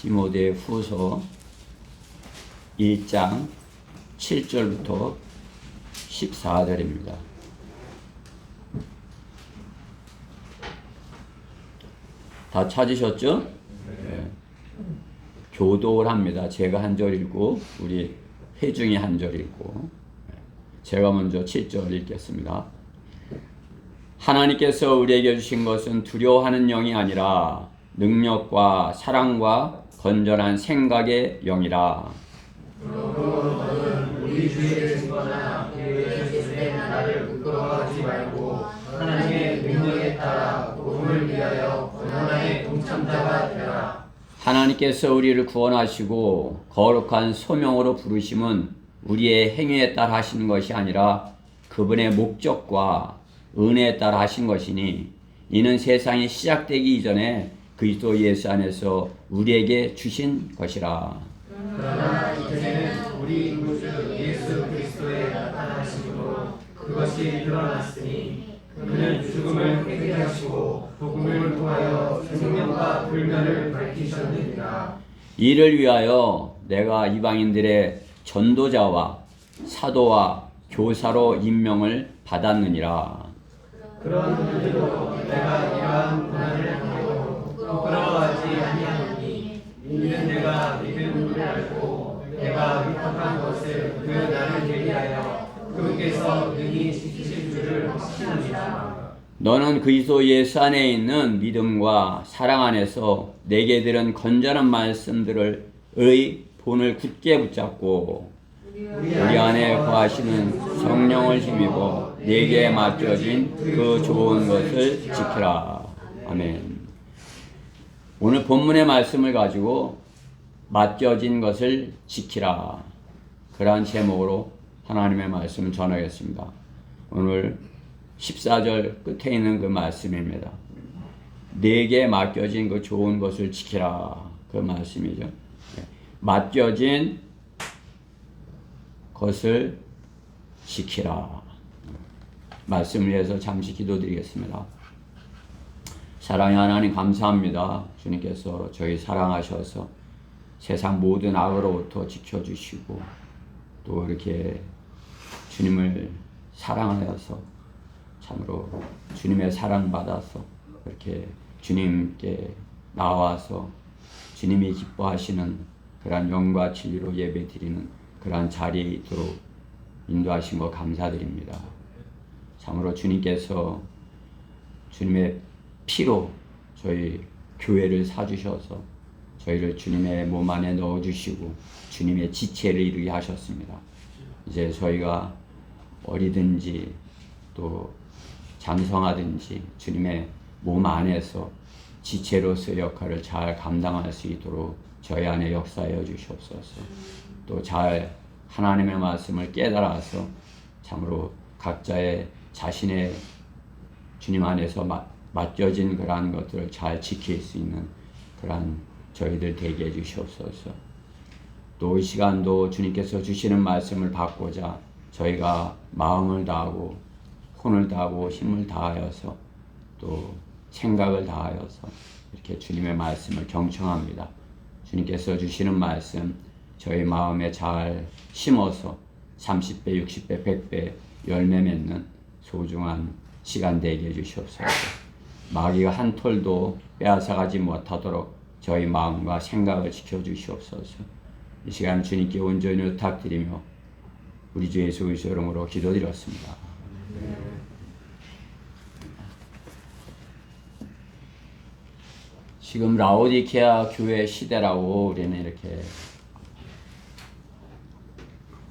디모데 후서 1장 7절부터 14절입니다. 다 찾으셨죠? 네. 교독을 합니다. 제가 한 절 읽고 우리 회중이 한 절 읽고 제가 먼저 7절 읽겠습니다. 하나님께서 우리에게 주신 것은 두려워하는 영이 아니라 능력과 사랑과 건전한 생각의 영이라. 그러므로 너는 우리 주의 증거나 교회의 제술에 나를 부끄러워하지 말고 하나님의 능력에 따라 복음을 위하여 고난의 동참자가 되라. 하나님께서 우리를 구원하시고 거룩한 소명으로 부르심은 우리의 행위에 따라 하신 것이 아니라 그분의 목적과 은혜에 따라 하신 것이니 이는 세상이 시작되기 이전에 그리스도 예수 안에서 우리에게 주신 것이라. 그러나 이제는 우리 구주 예수 그리스도의 나타나심으로 그것이 드러났으니 그는 죽음을 회개하시고 복음을 통하여 생명과 불면을 밝히셨느니라. 이를 위하여 내가 이방인들의 전도자와 사도와 교사로 임명을 받았느니라. 그런 일로 내가 이러한 고난을 당하고 부끄러워하지 아니하노니 이는 내가 믿음을 알고 내가 위협한 것을 그 나를 대리하여 그분께서 능히 지키실 줄을 확신합니다. 너는 그리스도 예수 안에 있는 믿음과 사랑 안에서 내게 들은 건전한 말씀들을 본을 굳게 붙잡고 우리 안에 거하시는 성령을 힘입어 내게 맡겨진 그 좋은 것을 지키라. 아멘. 오늘 본문의 말씀을 가지고 맡겨진 것을 지키라. 그러한 제목으로 하나님의 말씀을 전하겠습니다. 오늘 14절 끝에 있는 그 말씀입니다. 내게 맡겨진 그 좋은 것을 지키라. 그 말씀이죠. 맡겨진 것을 지키라. 말씀을 위해서 잠시 기도드리겠습니다. 사랑의 하나님 감사합니다. 주님께서 저희 사랑하셔서 세상 모든 악으로부터 지켜주시고 또 이렇게 주님을 사랑하여서 참으로 주님의 사랑받아서 이렇게 주님께 나와서 주님이 기뻐하시는 그러한 영과 진리로 예배드리는 그러한 자리에 있도록 인도하신 것 감사드립니다. 참으로 주님께서 주님의 피로 저희 교회를 사주셔서 저희를 주님의 몸 안에 넣어주시고 주님의 지체를 이루게 하셨습니다. 이제 저희가 어리든지 또 장성하든지 주님의 몸 안에서 지체로서의 역할을 잘 감당할 수 있도록 저희 안에 역사하여 주시옵소서. 또 잘 하나님의 말씀을 깨달아서 참으로 각자의 자신의 주님 안에서 맡겨진 그러한 것들을 잘 지킬 수 있는 그러한 저희들 되게 해주시옵소서. 또 이 시간도 주님께서 주시는 말씀을 받고자 저희가 마음을 다하고 혼을 다하고 힘을 다하여서 또 생각을 다하여서 이렇게 주님의 말씀을 경청합니다. 주님께서 주시는 말씀 저희 마음에 잘 심어서 30배, 60배, 100배 열매 맺는 소중한 시간 되게 해주시옵소서. 마귀가 한 톨도 빼앗아가지 못하도록 저희 마음과 생각을 지켜주시옵소서. 이 시간 주님께 온전히 부탁드리며 우리 주 예수 그리스도 이름으로 기도드렸습니다. 지금 라오디케아 교회 시대라고 우리는 이렇게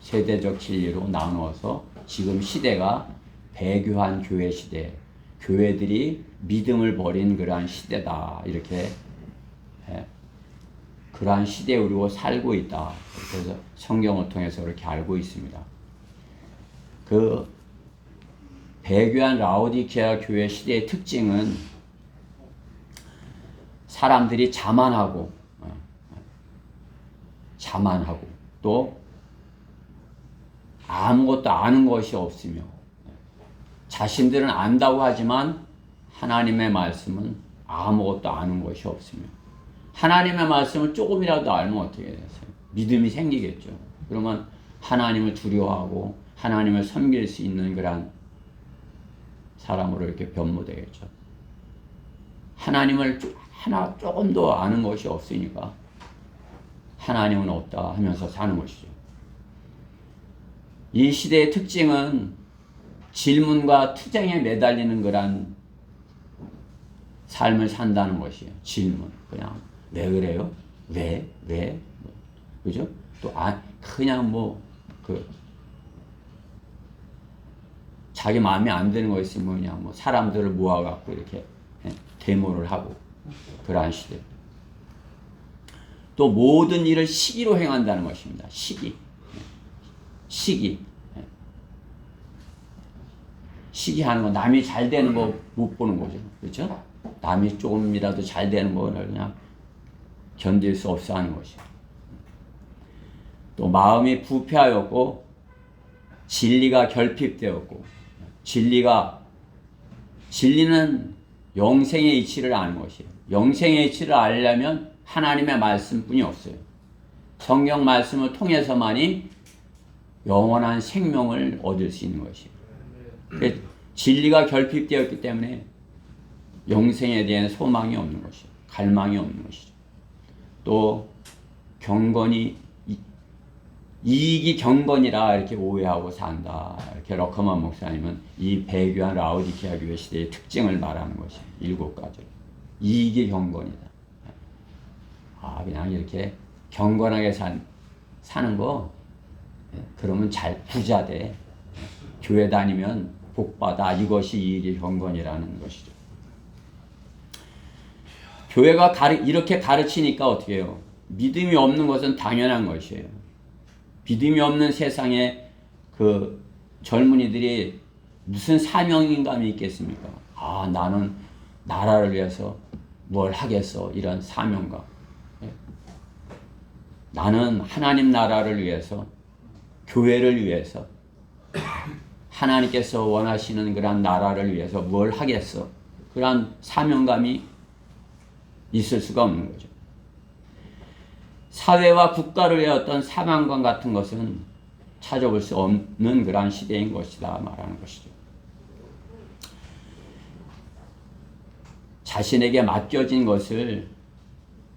세대적 진리로 나누어서 지금 시대가 배교한 교회 시대, 교회들이 믿음을 버린 그러한 시대다. 이렇게 그러한 시대에 우리가 살고 있다. 그래서 성경을 통해서 이렇게 알고 있습니다. 그 배교한 라오디케아 교회 시대의 특징은 사람들이 자만하고 또 아무것도 아는 것이 없으며 자신들은 안다고 하지만 하나님의 말씀은 아무것도 아는 것이 없으며 하나님의 말씀을 조금이라도 알면 어떻게 되세요? 믿음이 생기겠죠. 그러면 하나님을 두려워하고 하나님을 섬길 수 있는 그런 사람으로 이렇게 변모되겠죠. 하나님을 하나 조금도 아는 것이 없으니까 하나님은 없다 하면서 사는 것이죠. 이 시대의 특징은 질문과 투쟁에 매달리는 그런 삶을 산다는 것이에요. 질문. 그냥 왜 그래요? 왜? 그죠? 또 그냥 자기 마음에 안 드는 거 있으면 그냥 사람들을 모아갖고 이렇게 데모를 하고 그러한 시대. 또 모든 일을 시기로 행한다는 것입니다. 시기. 시기하는 거, 남이 잘 되는 거 못 보는 거죠. 그렇죠? 남이 조금이라도 잘 되는 거를 그냥 견딜 수 없어 하는 것이에요. 또 마음이 부패하였고 진리가 결핍되었고 진리는 영생의 이치를 아는 것이에요. 영생의 이치를 알려면 하나님의 말씀뿐이 없어요. 성경 말씀을 통해서만이 영원한 생명을 얻을 수 있는 것이에요. 진리가 결핍되었기 때문에 영생에 대한 소망이 없는 것이죠. 갈망이 없는 것이죠. 또 이익이 경건이라 이렇게 오해하고 산다. 이렇게 러커만 목사님은 이 배교한 라오디케아 교회 시대의 특징을 말하는 것이에요. 7가지. 이익이 경건이다. 그냥 이렇게 경건하게 사는 거, 그러면 부자 돼. 교회 다니면 복받아. 이것이 이익이 경건이라는 것이죠. 교회가 이렇게 가르치니까 어떻게 해요? 믿음이 없는 것은 당연한 것이에요. 믿음이 없는 세상에 그 젊은이들이 무슨 사명감이 있겠습니까? 나는 나라를 위해서 뭘 하겠어. 이런 사명감. 나는 하나님 나라를 위해서, 교회를 위해서, 하나님께서 원하시는 그런 나라를 위해서 뭘 하겠어. 그런 사명감이 있을 수가 없는 거죠. 사회와 국가를 위해 어떤 사명감 같은 것은 찾아볼 수 없는 그러한 시대인 것이다 말하는 것이죠. 자신에게 맡겨진 것을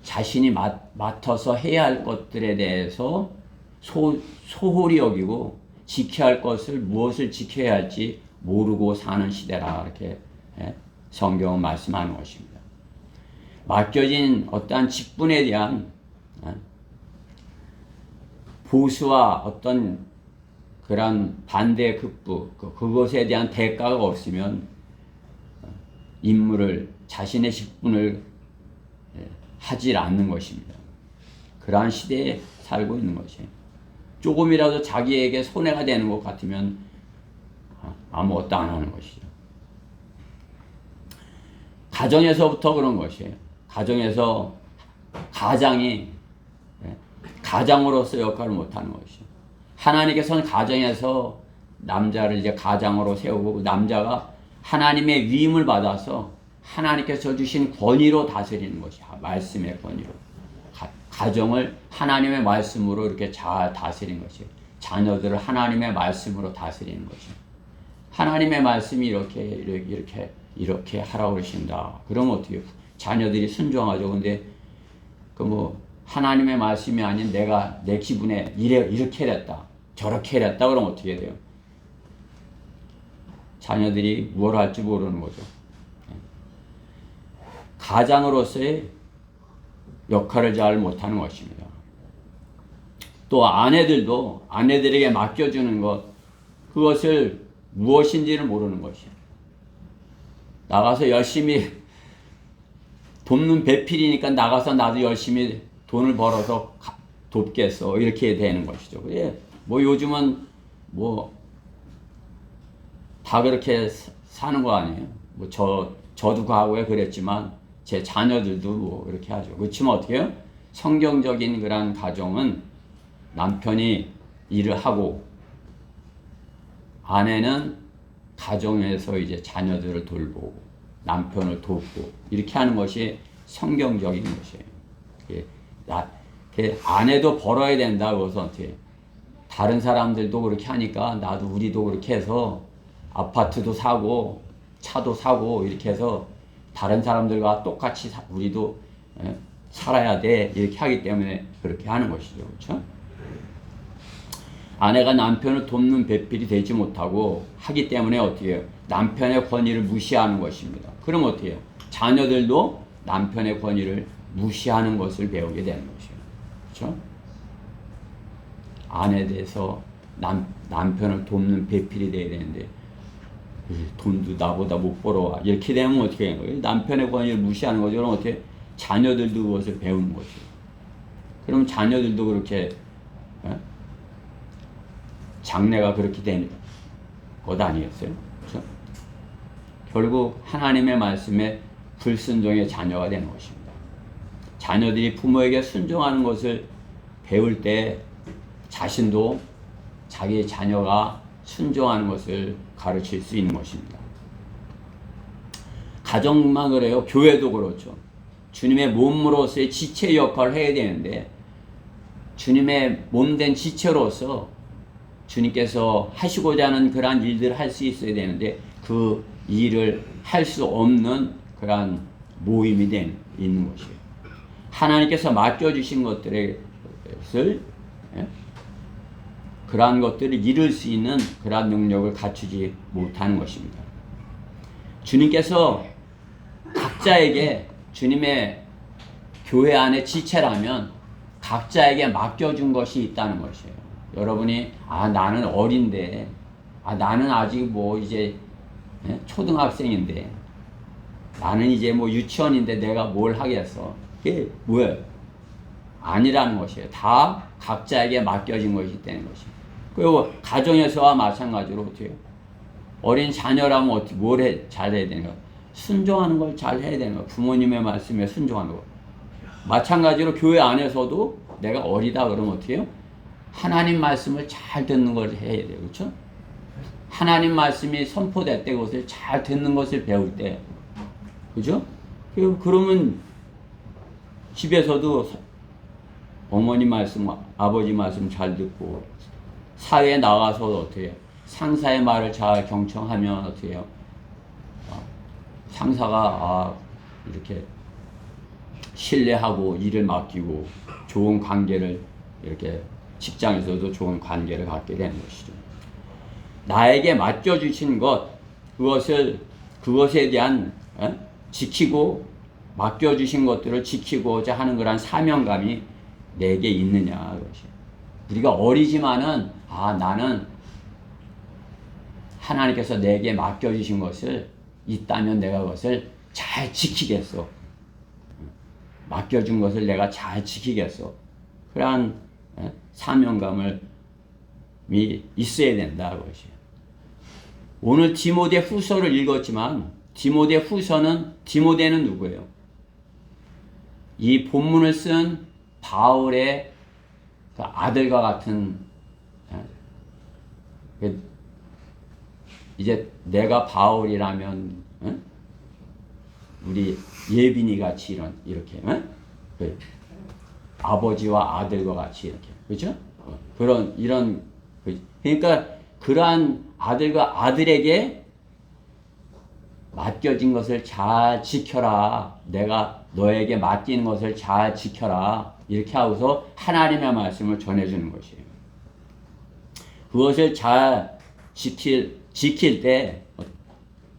자신이 맡아서 해야 할 것들에 대해서 소홀히 여기고 지켜야 할 것을 무엇을 지켜야 할지 모르고 사는 시대라 이렇게 성경은 말씀하는 것입니다. 맡겨진 어떠한 직분에 대한 보수와 어떤 그런 반대 극복, 그것에 대한 대가가 없으면 자신의 직분을 하지 않는 것입니다. 그러한 시대에 살고 있는 것이에요. 조금이라도 자기에게 손해가 되는 것 같으면 아무것도 안 하는 것이죠. 가정에서부터 그런 것이에요. 가장으로서 역할을 못하는 것이죠. 하나님께서는 가정에서 남자를 이제 가장으로 세우고 남자가 하나님의 위임을 받아서 하나님께서 주신 권위로 다스리는 것이야. 말씀의 권위로. 가정을 하나님의 말씀으로 이렇게 잘 다스리는 것이에요. 자녀들을 하나님의 말씀으로 다스리는 것이에요. 하나님의 말씀이 이렇게 하라고 그러신다. 그러면 어떻게 해요? 자녀들이 순종하죠. 근데 하나님의 말씀이 아닌 내가 내 기분에 이렇게 해랬다. 저렇게 해랬다. 그러면 어떻게 돼요? 자녀들이 뭘 할지 모르는 거죠. 가장으로서의 역할을 잘 못하는 것입니다. 또 아내들에게 맡겨주는 것, 그것을 무엇인지를 모르는 것이에요. 나가서 열심히 돕는 배필이니까 나가서 나도 열심히 돈을 벌어서 돕겠어. 이렇게 되는 것이죠. 요즘은 다 그렇게 사는 거 아니에요. 저도 과거에 그랬지만 제 자녀들도 이렇게 하죠. 그렇지만 어떻게 해요? 성경적인 그런 가정은 남편이 일을 하고 아내는 가정에서 이제 자녀들을 돌보고 남편을 돕고 이렇게 하는 것이 성경적인 것이에요. 예, 아내도 벌어야 된다. 그래서 어떻게 다른 사람들도 그렇게 하니까 나도 우리도 그렇게 해서 아파트도 사고 차도 사고 이렇게 해서 다른 사람들과 똑같이 우리도 살아야 돼 이렇게 하기 때문에 그렇게 하는 것이죠. 그렇죠? 아내가 남편을 돕는 배필이 되지 못하고 하기 때문에 어떻게 해요? 남편의 권위를 무시하는 것입니다. 그럼 어떻게 해요? 자녀들도 남편의 권위를 무시하는 것을 배우게 되는 것이에요. 그렇죠? 아내에 대해서 남편을 돕는 배필이 돼야 되는데 돈도 나보다 못 벌어와 이렇게 되면 어떻게 하는 거예요? 남편의 권위를 무시하는 거죠. 그럼 어떻게 자녀들도 그것을 배우는 거죠. 그럼 자녀들도 그렇게 장래가 그렇게 되는 것 아니겠어요? 그렇죠? 결국 하나님의 말씀에 불순종의 자녀가 되는 것입니다. 자녀들이 부모에게 순종하는 것을 배울 때 자신도 자기 자녀가 순종하는 것을 가르칠 수 있는 것입니다. 가정만 그래요. 교회도 그렇죠. 주님의 몸으로서의 지체 역할을 해야 되는데 주님의 몸된 지체로서 주님께서 하시고자 하는 그러한 일들을 할 수 있어야 되는데 그 일을 할 수 없는 그러한 모임이 있는 것이에요. 하나님께서 맡겨주신 것들을 그러한 것들을 이룰 수 있는 그러한 능력을 갖추지 못하는 것입니다. 주님께서 각자에게 주님의 교회 안에 지체라면 각자에게 맡겨준 것이 있다는 것이에요. 여러분이 나는 어린데 나는 아직 뭐 이제 초등학생인데 나는 이제 뭐 유치원인데 내가 뭘 하겠어. 그게 뭐예요? 아니라는 것이에요. 다 각자에게 맡겨진 것이 되는 것이에요. 그리고 가정에서와 마찬가지로 어떻게 해요? 어린 자녀라면 어떻게 잘해야 되는가? 순종하는 걸 잘 해야 되는 거예요. 부모님의 말씀에 순종하는 거. 마찬가지로 교회 안에서도 내가 어리다 그러면 어떻게 해요? 하나님 말씀을 잘 듣는 걸 해야 돼요. 그렇죠? 하나님 말씀이 선포될 때 그것을 잘 듣는 것을 배울 때 그죠? 그러면 집에서도 어머니 말씀, 아버지 말씀 잘 듣고 사회에 나가서 어떻게 해요? 상사의 말을 잘 경청하면 어떻게 해요? 상사가 이렇게 신뢰하고 일을 맡기고 좋은 관계를 이렇게 직장에서도 좋은 관계를 갖게 되는 것이죠. 나에게 맡겨주신 것, 그것에 대한 지키고 맡겨주신 것들을 지키고자 하는 그런 사명감이 내게 있느냐 그것이. 우리가 어리지만은 나는 하나님께서 내게 맡겨주신 것을 있다면 내가 그것을 잘 지키겠어. 맡겨준 것을 내가 잘 지키겠어. 그러한 사명감이 있어야 된다 그것이에요. 오늘 디모데 후서를 읽었지만 디모데는 누구예요? 이 본문을 쓴 바울의 그 아들과 같은 이제 내가 바울이라면 우리 예빈이 같이 이렇게 아버지와 아들과 같이 이렇게 그렇죠? 그러니까 그러한 아들과 아들에게 맡겨진 것을 잘 지켜라. 내가 너에게 맡긴 것을 잘 지켜라. 이렇게 하고서 하나님의 말씀을 전해주는 것이에요. 그것을 잘 지킬 때,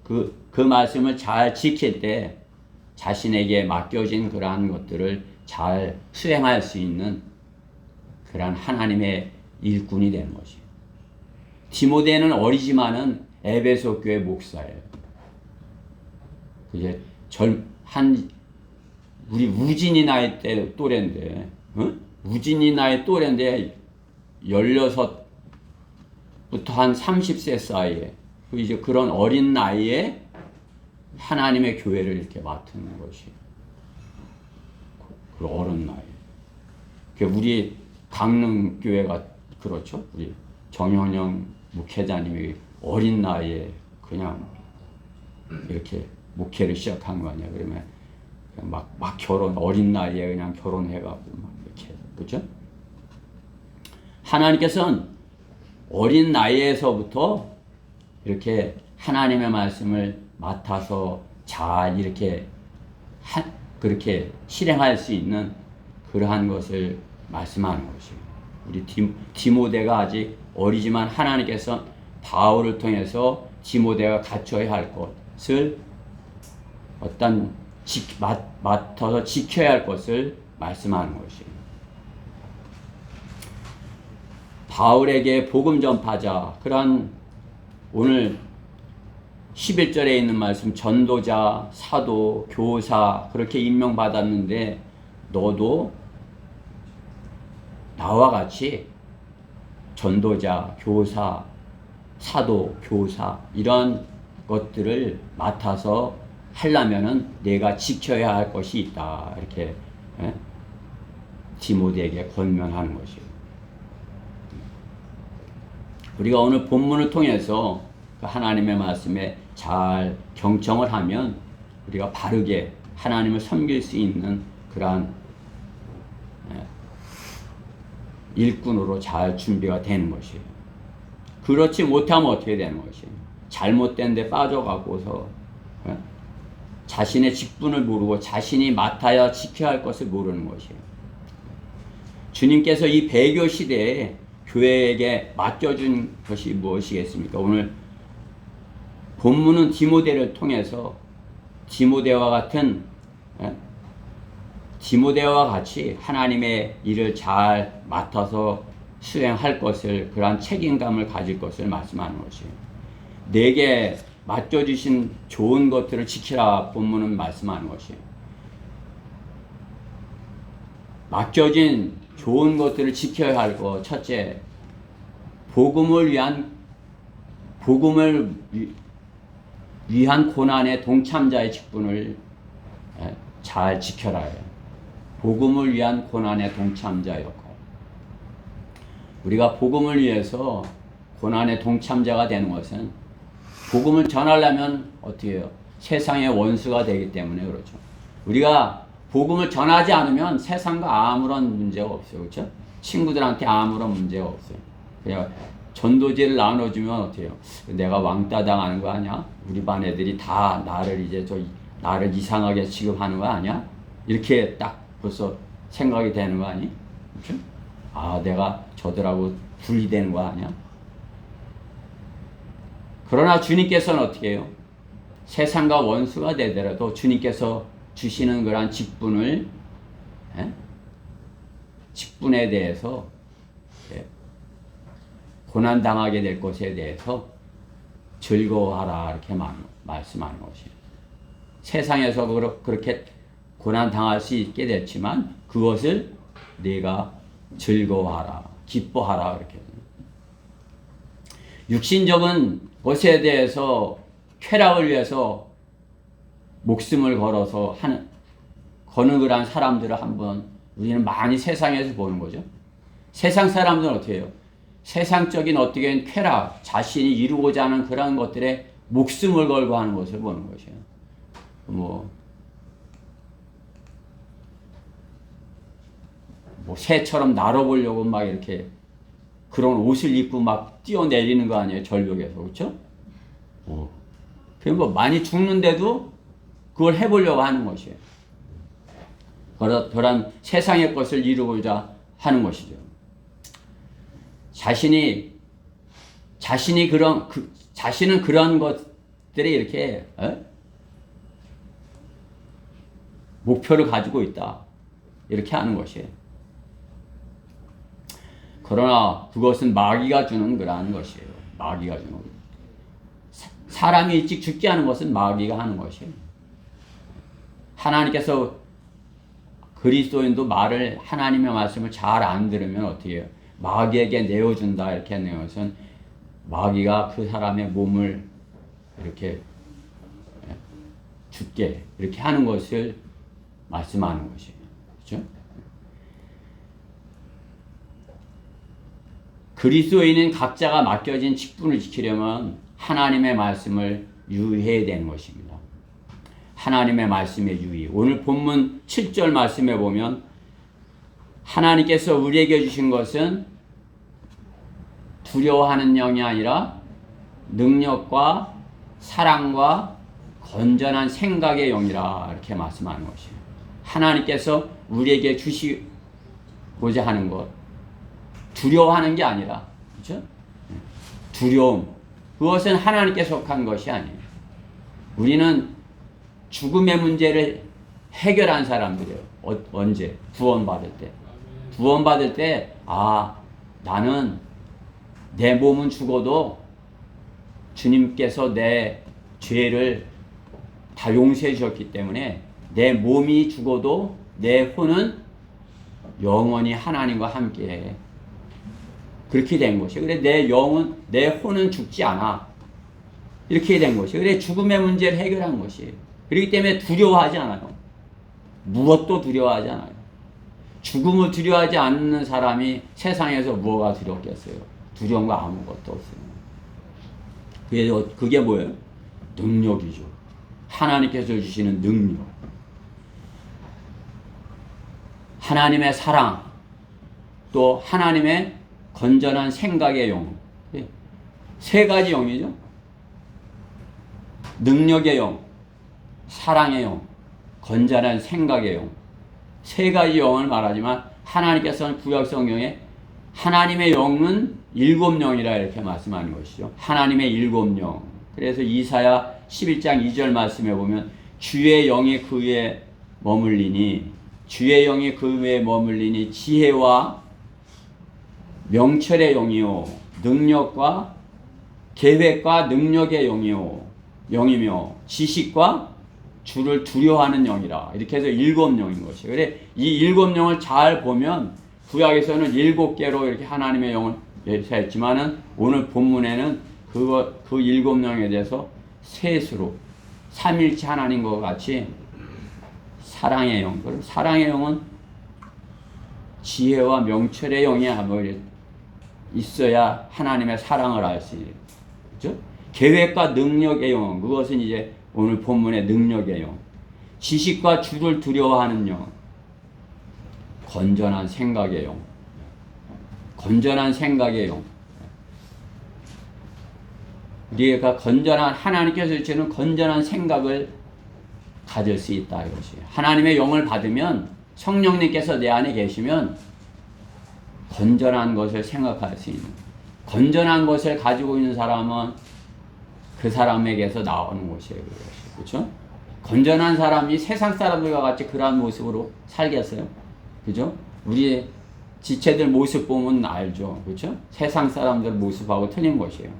그 말씀을 잘 지킬 때 자신에게 맡겨진 그러한 것들을 잘 수행할 수 있는 그러한 하나님의 일꾼이 되는 것이에요. 디모데는 어리지만은 에베소 교회 목사예요. 이제 우리 우진이 나이 때 또래인데, 우진이 나이 또래인데 16부터 한 30세 사이에 이제 그런 어린 나이에 하나님의 교회를 이렇게 맡은 것이 그 어린 나이. 우리 강릉 교회가 그렇죠. 우리 정현영 목회자님이 어린 나이에 그냥 이렇게 목회를 시작한 거 아니야. 그러면 막 어린 나이에 그냥 결혼해가고 막 이렇게, 그죠? 하나님께서는 어린 나이에서부터 이렇게 하나님의 말씀을 맡아서 잘 이렇게 그렇게 실행할 수 있는 그러한 것을 말씀하는 것이에요. 우리 디모데가 아직 어리지만 하나님께서 바울을 통해서 디모데가 갖춰야 할 것을 맡아서 지켜야 할 것을 말씀하는 것이에요. 바울에게 복음 전파자, 그런 오늘 11절에 있는 말씀, 전도자, 사도, 교사 그렇게 임명받았는데 너도 나와 같이 전도자, 교사, 사도, 교사 이런 것들을 맡아서 하려면은 내가 지켜야 할 것이 있다. 이렇게 디모데에게 권면하는 것이에요. 우리가 오늘 본문을 통해서 하나님의 말씀에 잘 경청을 하면 우리가 바르게 하나님을 섬길 수 있는 그러한 일꾼으로 잘 준비가 되는 것이에요. 그렇지 못하면 어떻게 되는 것이에요? 잘못된 데 빠져가고서 자신의 직분을 모르고 자신이 맡아야 지켜야 할 것을 모르는 것이에요. 주님께서 이 배교 시대에 교회에게 맡겨준 것이 무엇이겠습니까? 오늘 본문은 디모데를 통해서 디모데와 같이 하나님의 일을 잘 맡아서 수행할 것을, 그러한 책임감을 가질 것을 말씀하는 것이에요. 내게 맡겨주신 좋은 것들을 지키라 본문은 말씀하는 것이에요. 맡겨진 좋은 것들을 지켜야 할 것, 첫째, 복음을 위한 고난의 동참자의 직분을 잘 지켜라 해요. 복음을 위한 고난의 동참자 역할. 우리가 복음을 위해서 고난의 동참자가 되는 것은 복음을 전하려면 어떻게 해요? 세상의 원수가 되기 때문에 그렇죠. 우리가 복음을 전하지 않으면 세상과 아무런 문제가 없어요. 그렇죠? 친구들한테 아무런 문제가 없어요. 그냥 전도지를 나눠주면 어떻게 해요? 내가 왕따 당하는 거 아니야? 우리 반 애들이 다 나를 이상하게 취급하는 거 아니야? 이렇게 딱 벌써 생각이 되는 거 아니? 그렇죠? 아, 내가 저들하고 분리되는 거 아니야? 그러나 주님께서는 어떻게 해요? 세상과 원수가 되더라도 주님께서 주시는 그러한 직분에 대해서 고난당하게 될 것에 대해서 즐거워하라 이렇게 말씀하는 것이에요. 세상에서 그렇게 고난당할 수 있게 됐지만 그것을 네가 즐거워하라, 기뻐하라 이렇게. 육신적인 것에 대해서 쾌락을 위해서 목숨을 걸어서 거는 그런 사람들을 한번 우리는 많이 세상에서 보는 거죠. 세상 사람들은 어떻게 해요? 세상적인 어떻게 쾌락, 자신이 이루고자 하는 그런 것들에 목숨을 걸고 하는 것을 보는 것이에요. 뭐 새처럼 날아보려고 막 이렇게 그런 옷을 입고 막 뛰어내리는 거 아니에요? 절벽에서. 그렇죠? 뭐 많이 죽는데도 그걸 해보려고 하는 것이에요. 그런 세상의 것을 이루고자 하는 것이죠. 자신은 그런 것들이 이렇게 목표를 가지고 있다. 이렇게 하는 것이에요. 그러나 그것은 마귀가 주는 그러한 것이에요. 마귀가 주는 것. 사람이 일찍 죽게 하는 것은 마귀가 하는 것이에요. 하나님께서 그리스도인도 하나님의 말씀을 잘 안 들으면 어떻게 해요? 마귀에게 내어준다 이렇게 하는 것은 마귀가 그 사람의 몸을 이렇게 죽게 이렇게 하는 것을 말씀하는 것이에요. 그렇죠? 그리스도인은 각자가 맡겨진 직분을 지키려면 하나님의 말씀을 유의해야 되는 것입니다. 하나님의 말씀의 유의. 오늘 본문 7절 말씀에 보면 하나님께서 우리에게 주신 것은 두려워하는 영이 아니라 능력과 사랑과 건전한 생각의 영이라 이렇게 말씀하는 것이에요. 하나님께서 우리에게 주시고자 하는 것, 두려워하는 게 아니라, 그렇죠? 두려움, 그것은 하나님께 속한 것이 아니에요. 우리는 죽음의 문제를 해결한 사람들이에요. 언제? 구원받을 때. 구원받을 때, 나는 내 몸은 죽어도 주님께서 내 죄를 다 용서해 주셨기 때문에 내 몸이 죽어도 내 혼은 영원히 하나님과 함께 그렇게 된 것이에요. 그래 내 영은, 내 혼은 죽지 않아. 이렇게 된 것이에요. 그래 죽음의 문제를 해결한 것이에요. 그렇기 때문에 두려워하지 않아요. 무엇도 두려워하지 않아요. 죽음을 두려워하지 않는 사람이 세상에서 뭐가 두렵겠어요? 두려운 거 아무것도 없어요. 그게 뭐예요? 능력이죠. 하나님께서 주시는 능력. 하나님의 사랑, 또 하나님의 건전한 생각의 영. 세 가지 영이죠. 능력의 영, 사랑의 영, 건전한 생각의 영. 세 가지 영을 말하지만 하나님께서는 구약 성경에 하나님의 영은 7영이라 이렇게 말씀하는 것이죠. 하나님의 7영. 그래서 이사야 11장 2절 말씀에 보면 주의 영이 그 위에 머물리니, 주의 영이 그 위에 머물리니 지혜와 명철의 영이요 능력과 계획과 능력의 영이며 지식과 주를 두려워하는 영이라. 이렇게 해서 7영인 것이에요. 그래 이 7영을 잘 보면 구약에서는 7개로 이렇게 하나님의 영을 묘사했지만은 오늘 본문에는 그 7영에 대해서 셋으로 삼일체 하나님과 같이 사랑의 영. 그럼 사랑의 영은 지혜와 명철의 영이 있어야 하나님의 사랑을 알 수 있어요. 그렇죠? 계획과 능력의 영. 그것은 이제 오늘 본문의 능력의 영. 지식과 주를 두려워하는 영. 건전한 생각의 영. 건전한 생각의 영. 우리가 건전한, 하나님께서 주시는 건전한 생각을 가질 수 있다 이것이에요. 하나님의 영을 받으면, 성령님께서 내 안에 계시면 건전한 것을 생각할 수 있는, 건전한 것을 가지고 있는 사람은 그 사람에게서 나오는 것이에요. 그렇죠? 건전한 사람이 세상 사람들과 같이 그러한 모습으로 살겠어요? 그죠? 우리 지체들 모습 보면 알죠. 그렇죠? 세상 사람들 모습하고 틀린 것이에요.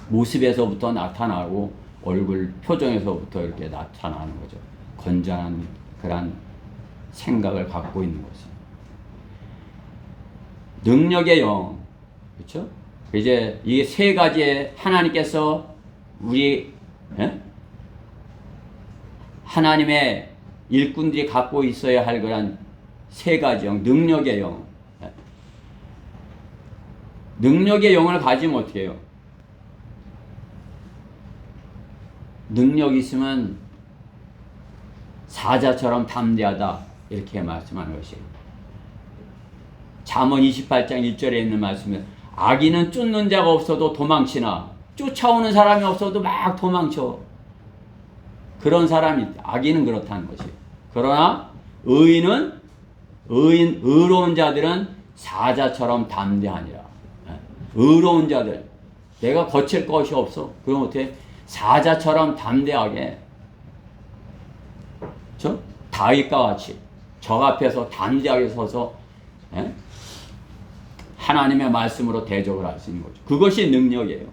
모습에서부터 나타나고 얼굴 표정에서부터 이렇게 나타나는 거죠. 건전한 그런 생각을 갖고 있는 거죠. 능력의 영, 그렇죠? 이제 이 세 가지의 하나님께서 하나님의 일꾼들이 갖고 있어야 할 그런 세 가지 영, 능력의 영. 능력의 영을 가지면 어떻게 해요? 능력이 있으면 사자처럼 담대하다 이렇게 말씀하는 것이에요. 잠언 28장 1절에 있는 말씀은 악인은 쫓는 자가 없어도 도망치나 쫓아오는 사람이 없어도 막 도망쳐. 그런 사람이 악인은 그렇다는 것이에요. 그러나 의로운 자들은 사자처럼 담대하니라. 의로운 자들, 내가 거칠 것이 없어. 그럼 어떻게? 사자처럼 담대하게, 그렇죠? 다윗과 같이 적 앞에서 담대하게 서서 하나님의 말씀으로 대적을 할 수 있는 거죠. 그것이 능력이에요.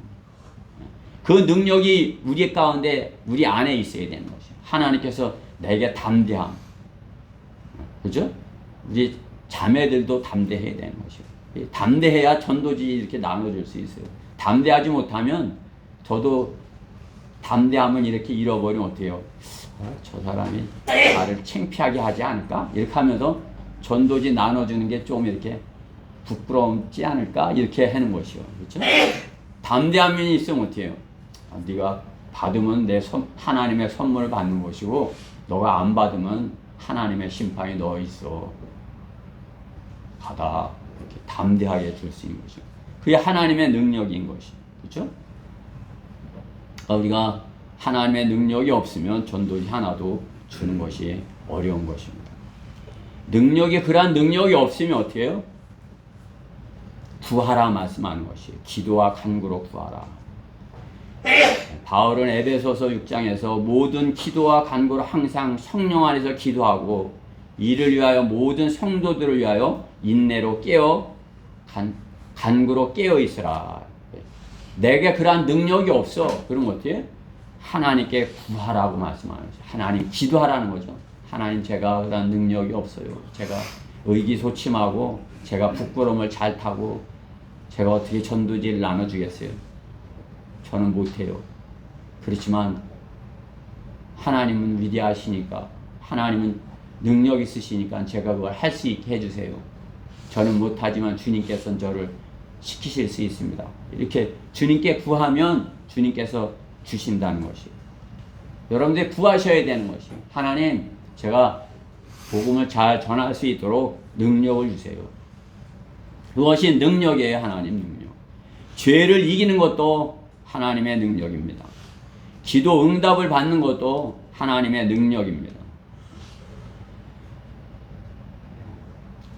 그 능력이 우리 가운데, 우리 안에 있어야 되는 것이에요. 하나님께서 내게 담대함, 그죠? 우리 자매들도 담대해야 되는 것이에요. 담대해야 전도지 이렇게 나눠줄 수 있어요. 담대하지 못하면, 저도 담대함은 이렇게 잃어버리면 어때요? 저 사람이 나를 창피하게 하지 않을까? 이렇게 하면서 전도지 나눠주는 게 좀 이렇게 부끄럽지 않을까? 이렇게 하는 것이요. 그렇죠? 담대함이 있으면 어때요? 네가 받으면 하나님의 선물을 받는 것이고 너가 안 받으면 하나님의 심판이 너 있어. 받아. 이렇게 담대하게 줄 수 있는 것이죠. 그게 하나님의 능력인 것이. 그렇죠? 우리가 하나님의 능력이 없으면 전도지 하나도 주는 것이 어려운 것입니다. 그러한 능력이 없으면 어떻게 해요? 구하라 말씀하는 것이에요. 기도와 간구로 구하라. 바울은 에베소서 6장에서 모든 기도와 간구로 항상 성령 안에서 기도하고 이를 위하여 모든 성도들을 위하여 인내로 간구로 깨어 있으라. 내게 그러한 능력이 없어. 그럼 어떻게 해? 하나님께 구하라고 말씀하는 거죠. 하나님 기도하라는 거죠. 하나님 제가 그런 능력이 없어요. 제가 의기소침하고 제가 부끄러움을 잘 타고 제가 어떻게 전도지를 나눠주겠어요. 저는 못해요. 그렇지만 하나님은 위대하시니까 하나님은 능력 있으시니까 제가 그걸 할 수 있게 해주세요. 저는 못하지만 주님께서는 저를 시키실 수 있습니다. 이렇게 주님께 구하면 주님께서 주신다는 것이에요. 여러분들이 구하셔야 되는 것이에요. 하나님 제가 복음을 잘 전할 수 있도록 능력을 주세요. 그것이 능력이에요. 하나님 능력. 죄를 이기는 것도 하나님의 능력입니다. 기도 응답을 받는 것도 하나님의 능력입니다.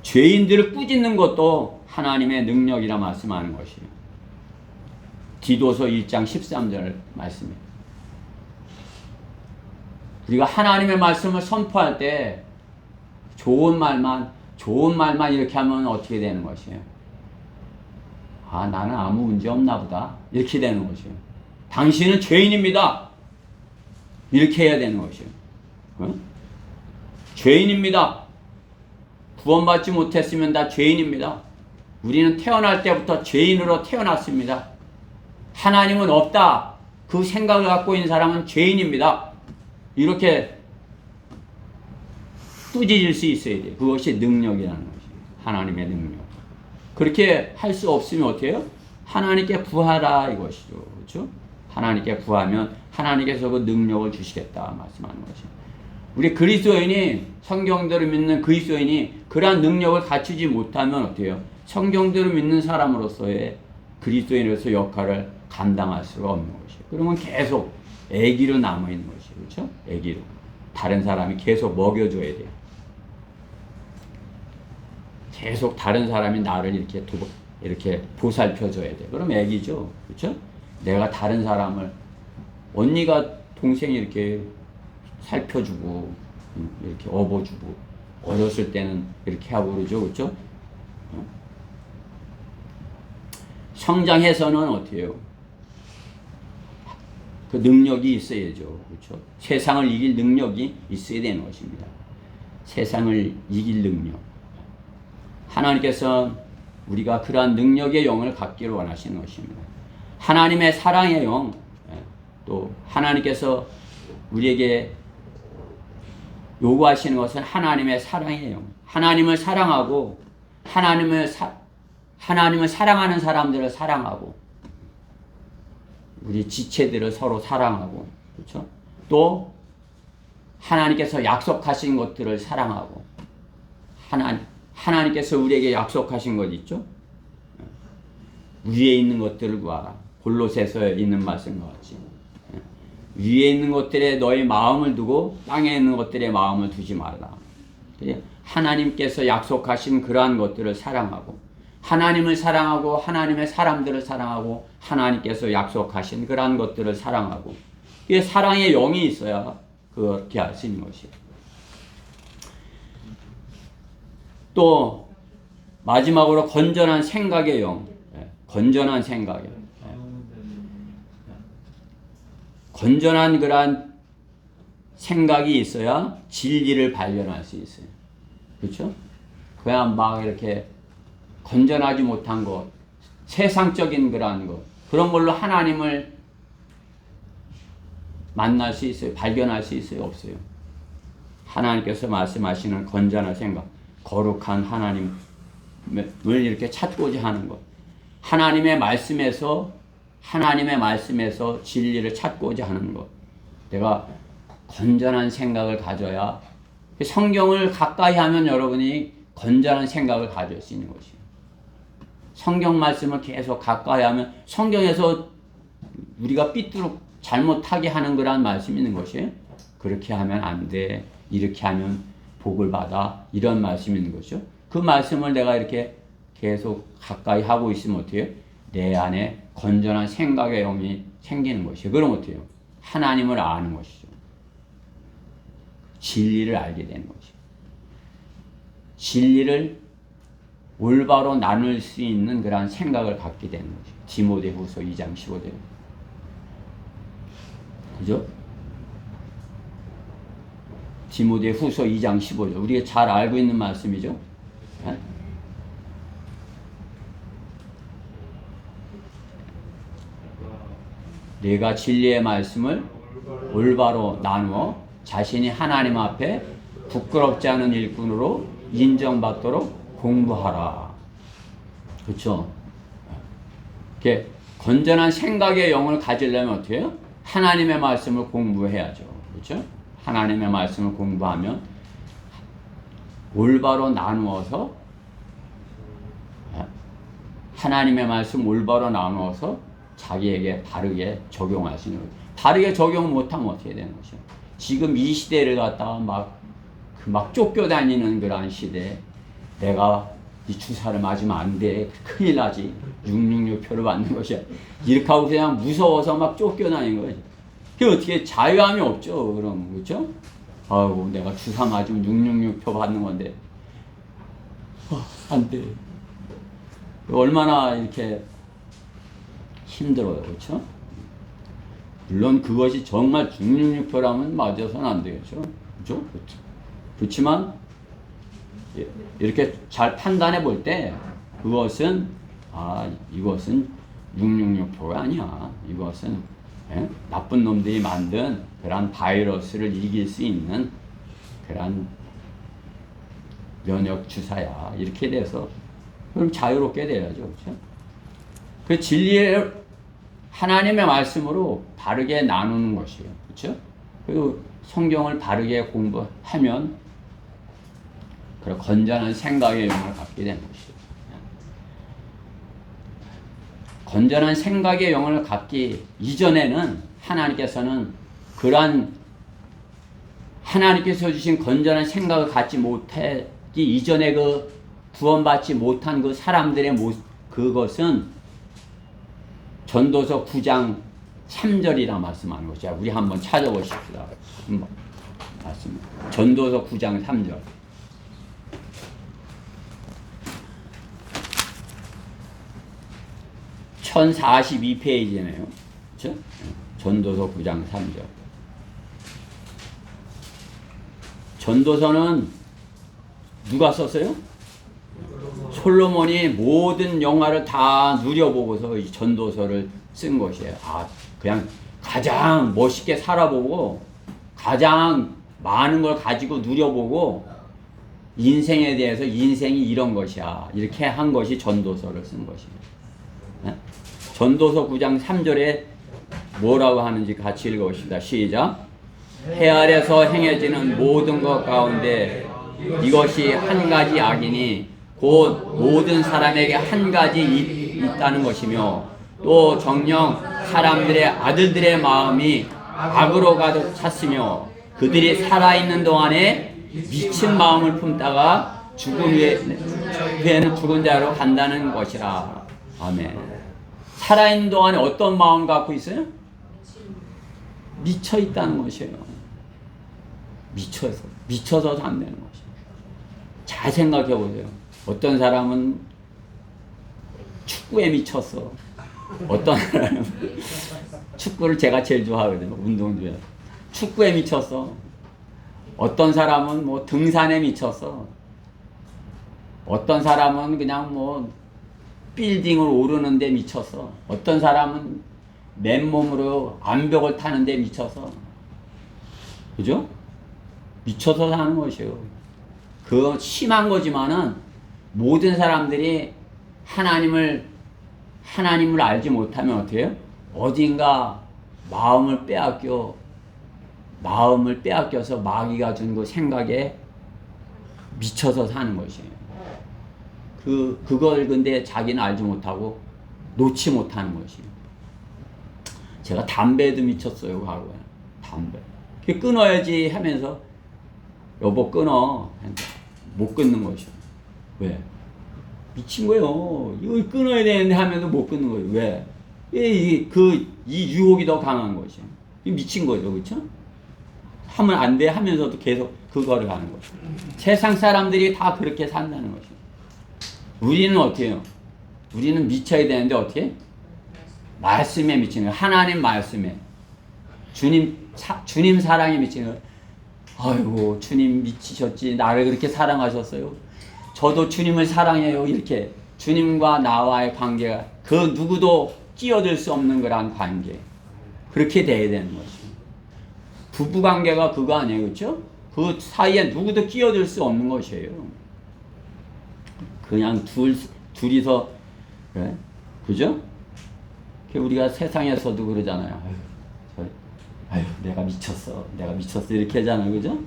죄인들을 꾸짖는 것도 하나님의 능력이라 말씀하는 것이에요. 디도서 1장 13절 말씀이에요. 우리가 하나님의 말씀을 선포할 때 좋은 말만 이렇게 하면 어떻게 되는 것이에요? 아, 나는 아무 문제 없나 보다. 이렇게 되는 것이에요. 당신은 죄인입니다. 이렇게 해야 되는 것이에요. 죄인입니다. 구원받지 못했으면 다 죄인입니다. 우리는 태어날 때부터 죄인으로 태어났습니다. 하나님은 없다. 그 생각을 갖고 있는 사람은 죄인입니다. 이렇게 꾸짖을 수 있어야 돼요. 그것이 능력이라는 것이에요. 하나님의 능력. 그렇게 할 수 없으면 어떻게 해요? 하나님께 구하라 이것이죠. 그렇죠? 하나님께 구하면 하나님께서 그 능력을 주시겠다 말씀하는 것이에요. 우리 그리스도인이 성경대로 믿는 그리스도인이 그러한 능력을 갖추지 못하면 어떻게 해요? 성경대로 믿는 사람으로서의 그리스도인으로서 역할을 감당할 수가 없는 것이에요. 그러면 계속 애기로 남아있는 것이에요. 그렇죠? 애기로. 다른 사람이 계속 먹여줘야 돼요. 계속 다른 사람이 나를 이렇게 보살펴줘야 돼요. 그럼 애기죠. 그렇죠? 내가 다른 사람을, 언니가 동생이 이렇게 살펴주고, 이렇게 업어주고, 어렸을 때는 이렇게 하고 그러죠. 그렇죠? 성장해서는 어떻게 해요? 그 능력이 있어야죠. 그렇죠? 세상을 이길 능력이 있어야 되는 것입니다. 세상을 이길 능력. 하나님께서 우리가 그러한 능력의 영을 갖기를 원하시는 것입니다. 하나님의 사랑의 영, 또 하나님께서 우리에게 요구하시는 것은 하나님의 사랑의 영. 하나님을 사랑하고 하나님을 사랑하는 사람들을 사랑하고 우리 지체들을 서로 사랑하고, 그렇죠? 또 하나님께서 약속하신 것들을 사랑하고, 하나님께서 우리에게 약속하신 것 있죠? 위에 있는 것들을 구하라. 골로새서에 있는 말씀과 같이 위에 있는 것들에 너의 마음을 두고 땅에 있는 것들에 마음을 두지 말라. 하나님께서 약속하신 그러한 것들을 사랑하고, 하나님을 사랑하고 하나님의 사람들을 사랑하고 하나님께서 약속하신 그러한 것들을 사랑하고, 이게 사랑의 영이 있어야 그렇게 할 수 있는 것이에요. 또 마지막으로 건전한 생각의 영. 건전한 생각의 영. 건전한 그러한 생각이 있어야 진리를 발견할 수 있어요. 그렇죠? 그냥 막 이렇게 건전하지 못한 것, 세상적인 그러한 것, 그런 걸로 하나님을 만날 수 있어요? 발견할 수 있어요? 없어요? 하나님께서 말씀하시는 건전한 생각, 거룩한 하나님을 이렇게 찾고자 하는 것, 하나님의 말씀에서 하나님의 말씀에서 진리를 찾고자 하는 것. 내가 건전한 생각을 가져야, 성경을 가까이 하면 여러분이 건전한 생각을 가질 수 있는 것이에요. 성경 말씀을 계속 가까이 하면 성경에서 우리가 삐뚤어 잘못하게 하는 거란 말씀이 있는 것이에요. 그렇게 하면 안 돼. 이렇게 하면 복을 받아. 이런 말씀이 있는 것이죠. 그 말씀을 내가 이렇게 계속 가까이 하고 있으면 어떻게 해요? 내 안에 건전한 생각의 영이 생기는 것이에요. 그럼 어떻게 해요? 하나님을 아는 것이죠. 진리를 알게 되는 것이죠. 진리를 올바로 나눌 수 있는 그런 생각을 갖게 되는 것이죠. 디모데후서 2장 15절. 그죠? 디모데후서 2장 15절. 우리가 잘 알고 있는 말씀이죠. 네? 내가 진리의 말씀을 올바로 나누어 자신이 하나님 앞에 부끄럽지 않은 일꾼으로 인정받도록 공부하라. 그렇죠? 이렇게 건전한 생각의 영을 가지려면 어떻게 해요? 하나님의 말씀을 공부해야죠. 그렇죠? 하나님의 말씀을 공부하면 올바로 나누어서 하나님의 말씀 올바로 나누어서 자기에게 바르게 적용할 수 있는 거예요. 바르게 적용 못하면 어떻게 되는 것이요? 지금 이 시대를 갖다가 막 쫓겨다니는 그러한 시대에 내가 이 주사를 맞으면 안 돼. 큰일 나지. 666표를 받는 것이야. 이렇게 하고 그냥 무서워서 막 쫓겨다니는 거지. 그 어떻게 자유함이 없죠. 그럼 그렇죠? 아이고 내가 주사 맞으면 666표 받는 건데 안 돼. 얼마나 이렇게 힘들어요. 그렇죠? 물론 그것이 정말 666표라면 맞아서는 안 되겠죠. 그렇죠? 그렇지만 이렇게 잘 판단해 볼 때 그것은 이것은 666표가 아니야. 이것은 나쁜 놈들이 만든 그런 바이러스를 이길 수 있는 그런 면역 주사야. 이렇게 돼서 그럼 자유롭게 돼야죠. 그렇죠? 그 진리를 하나님의 말씀으로 바르게 나누는 것이에요. 그렇죠? 그리고 성경을 바르게 공부하면 그런 건전한 생각의 영을 갖게 되는 것이에요. 건전한 생각의 영을 갖기 이전에는 하나님께서는 그러한 하나님께서 주신 건전한 생각을 갖지 못하기 이전에 그 구원받지 못한 그 사람들의 그것은 전도서 9장 3절이라 말씀하는 것이야. 우리 한번 찾아보십시다. 한번 말씀. 전도서 9장 3절. 1042페이지네요. 그렇죠? 전도서 9장 3절. 전도서는 누가 썼어요? 솔로몬이 모든 영화를 다 누려보고서 이 전도서를 쓴 것이에요. 그냥 가장 멋있게 살아보고 가장 많은 걸 가지고 누려보고 인생에 대해서 인생이 이런 것이야. 이렇게 한 것이 전도서를 쓴 것이에요. 전도서 9장 3절에 뭐라고 하는지 같이 읽어봅시다. 시작. 해 아래서 행해지는 모든 것 가운데 이것이 한 가지 악이니 곧 모든 사람에게 한 가지 있다는 것이며 또 정녕 사람들의 아들들의 마음이 악으로 가득 찼으며 그들이 살아있는 동안에 미친 마음을 품다가 죽은 후에는 죽은 자로 간다는 것이라. 아멘. 살아있는 동안에 어떤 마음 갖고 있어요? 미쳐 있다는 것이에요. 미쳐서도 안 되는 것이에요. 잘 생각해 보세요. 어떤 사람은 축구에 미쳤어. 어떤 사람은 축구를 제가 제일 좋아하거든요. 운동 중에. 축구에 미쳤어. 어떤 사람은 뭐 등산에 미쳤어. 어떤 사람은 그냥 뭐 빌딩을 오르는 데 미쳤어. 어떤 사람은 맨몸으로 암벽을 타는 데 미쳐서. 그죠? 미쳐서 사는 것이에요. 그거 심한 거지만은 모든 사람들이 하나님을 알지 못하면 어떻게 해요? 어딘가 마음을 빼앗겨서 마귀가 준 그 생각에 미쳐서 사는 것이에요. 그걸 근데 자기는 알지 못하고 놓지 못하는 것이에요. 제가 담배에도 미쳤어요, 과거에. 담배. 끊어야지 하면서, 여보, 끊어. 못 끊는 것이요. 왜? 미친 거예요. 이거 끊어야 되는데 하면서 못 끊는 거예요. 왜? 이 유혹이 더 강한 것이에요. 미친 거죠, 그쵸? 하면 안 돼 하면서도 계속 그거를 하는 거죠. 세상 사람들이 다 그렇게 산다는 거죠. 우리는 어떻게 해요? 우리는 미쳐야 되는데 어떻게? 말씀에 미치는 거예요. 하나님 말씀에. 주님 사랑에 미치는 거예요. 아이고, 주님 미치셨지. 나를 그렇게 사랑하셨어요. 저도 주님을 사랑해요. 이렇게. 주님과 나와의 관계가 그 누구도 끼어들 수 없는 그런 관계. 그렇게 돼야 되는 거죠. 부부 관계가 그거 아니에요, 그렇죠? 그 사이에 누구도 끼어들 수 없는 것이에요. 그냥 둘이서, 그래? 그죠? 우리가 세상에서도 그러잖아요. 아유, 내가 미쳤어. 이렇게 하잖아요, 그죠?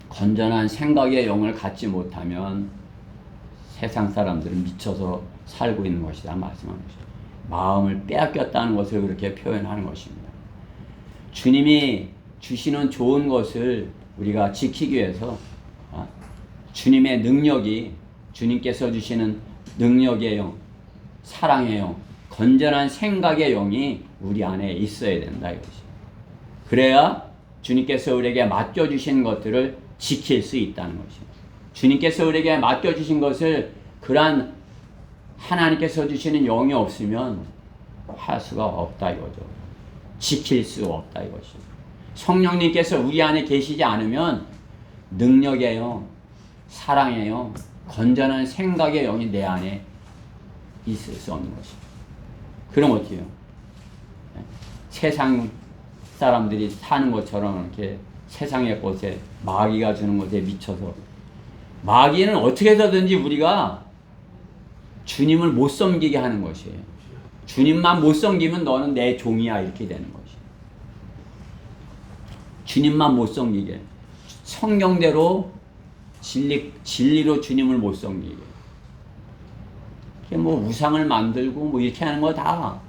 건전한 생각의 영을 갖지 못하면 세상 사람들은 미쳐서 살고 있는 것이다 말씀하는 것이죠. 마음을 빼앗겼다는 것을 그렇게 표현하는 것입니다. 주님이 주시는 좋은 것을 우리가 지키기 위해서 주님의 능력이, 주님께서 주시는 능력의 영, 사랑의 영, 건전한 생각의 영이 우리 안에 있어야 된다 이것이. 그래야 주님께서 우리에게 맡겨주신 것들을 지킬 수 있다는 것입니다. 주님께서 우리에게 맡겨주신 것을 그러한 하나님께서 주시는 영이 없으면 할 수가 없다 이거죠. 지킬 수 없다 이것이. 성령님께서 우리 안에 계시지 않으면 능력의 영, 사랑의 영, 건전한 생각의 영이 내 안에 있을 수 없는 것입니다. 그럼 어떻게 해요? 세상 사람들이 사는 것처럼 이렇게 세상의 것에, 마귀가 주는 것에 미쳐서, 마귀는 어떻게 해서든지 우리가 주님을 못 섬기게 하는 것이에요. 주님만 못 섬기면 너는 내 종이야 이렇게 되는 것이에요. 주님만 못 섬기게, 성경대로 진리로 주님을 못 섬기게. 뭐 우상을 만들고 뭐 이렇게 하는 거 다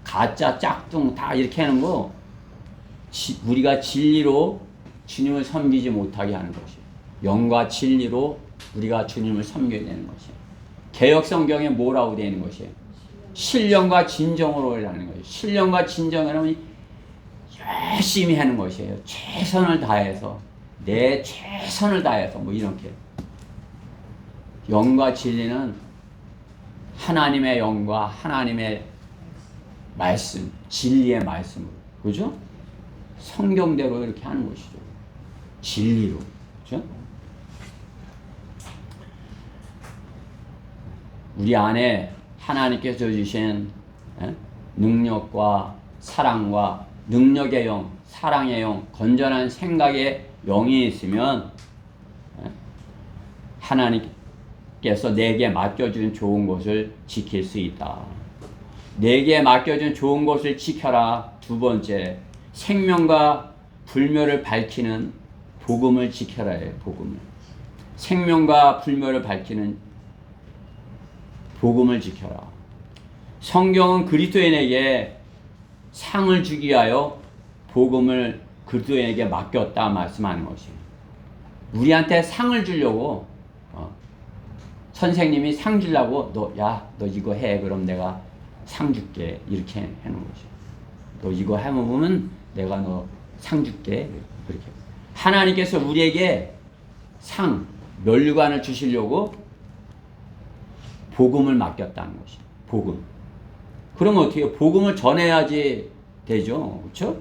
가짜 짝퉁 다 이렇게 하는 거, 우리가 진리로 주님을 섬기지 못하게 하는 것이에요. 영과 진리로 우리가 주님을 섬겨야 되는 것이에요. 개역 성경에 뭐라고 되어 있는 것이에요? 신령과 진정으로라는 거예요. 신령과 진정이라면 열심히 하는 것이에요. 최선을 다해서, 내 최선을 다해서 뭐 이렇게. 영과 진리는 하나님의 영과 하나님의 말씀, 진리의 말씀으로, 그죠? 성경대로 이렇게 하는 것이죠. 진리로, 그죠? 우리 안에 하나님께서 주신 능력과 사랑과 능력의 영, 사랑의 영, 건전한 생각의 영이 있으면 하나님께서 내게 맡겨준 좋은 것을 지킬 수 있다. 내게 맡겨준 좋은 것을 지켜라. 두 번째, 생명과 불멸을 밝히는 복음을 지켜라 해요. 복음을. 생명과 불멸을 밝히는 복음을 지켜라. 성경은 그리스도인에게 상을 주기 위하여 복음을 그리스도인에게 맡겼다 말씀하는 것이에요. 우리한테 상을 주려고 선생님이 상 주려고 너 이거 해. 그럼 내가 상 줄게. 이렇게 하는 거죠. 너 이거 해먹으면 내가 너 상 줄게. 그렇게. 하나님께서 우리에게 상, 멸류관을 주시려고 복음을 맡겼다는 것이에요. 복음. 그러면 어떻게 해요? 복음을 전해야지 되죠. 그렇죠?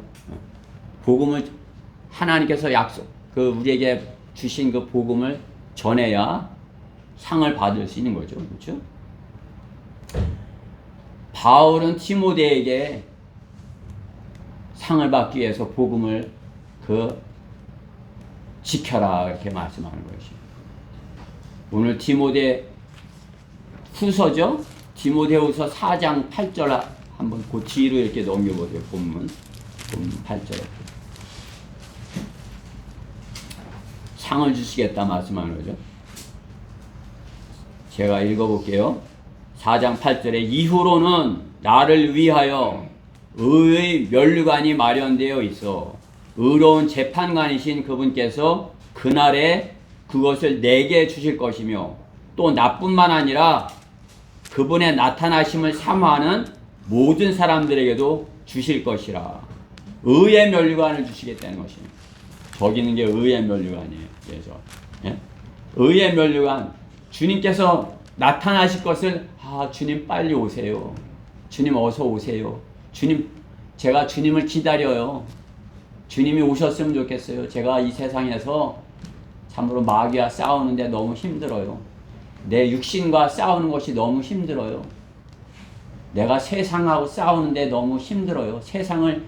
복음을 하나님께서 우리에게 주신 그 복음을 전해야 상을 받을 수 있는 거죠. 그렇죠? 바울은 디모데에게 상을 받기 위해서 복음을 지켜라 이렇게 말씀하는 것이에요. 오늘 디모데 후서죠. 디모데후서 4장 8절 한번 그 뒤로 이렇게 넘겨보세요. 본문 8절에 상을 주시겠다 말씀하는 거죠. 제가 읽어볼게요. 4장 8절에 이후로는 나를 위하여 의의 면류관이 마련되어 있어 의로운 재판관이신 그분께서 그날에 그것을 내게 주실 것이며 또 나뿐만 아니라 그분의 나타나심을 사모하는 모든 사람들에게도 주실 것이라. 의의 면류관을 주시겠다는 것입니다. 저기 있는 게 의의 면류관이에요. 그래서 의의 면류관, 주님께서 나타나실 것을 주님 빨리 오세요. 주님 어서 오세요. 주님, 제가 주님을 기다려요. 주님이 오셨으면 좋겠어요. 제가 이 세상에서 참으로 마귀와 싸우는데 너무 힘들어요. 내 육신과 싸우는 것이 너무 힘들어요. 내가 세상하고 싸우는데 너무 힘들어요. 세상을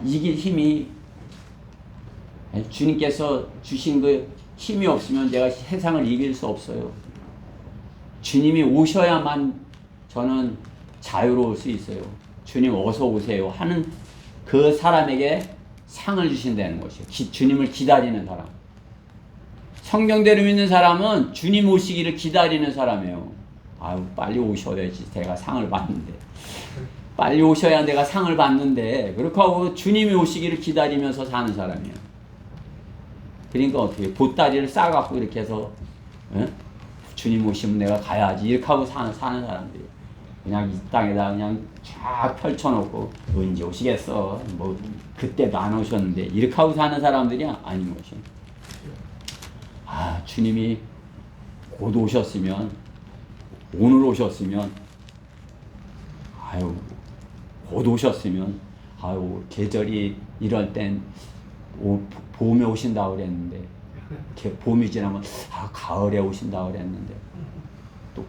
이길 힘이 주님께서 주신 그 힘이 없으면 내가 세상을 이길 수 없어요. 주님이 오셔야만 저는 자유로울 수 있어요. 주님 어서 오세요 하는 그 사람에게 상을 주신다는 것이에요. 주님을 기다리는 사람. 성경대로 믿는 사람은 주님 오시기를 기다리는 사람이에요. 아유, 빨리 오셔야지 내가 상을 받는데. 빨리 오셔야 내가 상을 받는데. 그렇게 하고 주님이 오시기를 기다리면서 사는 사람이에요. 그러니까 어떻게 보따리를 싸갖고 이렇게 해서 주님 오시면 내가 가야지 이렇게 하고 사는 사람들이 그냥 이 땅에다 그냥 쫙 펼쳐놓고 언제 오시겠어 뭐 그때도 안 오셨는데 이렇게 하고 사는 사람들이 아닌 것이. 주님이 곧 오셨으면 오늘 오셨으면 곧 오셨으면 계절이 이럴 땐 봄에 오신다고 그랬는데 봄이 지나면 가을에 오신다고 그랬는데 또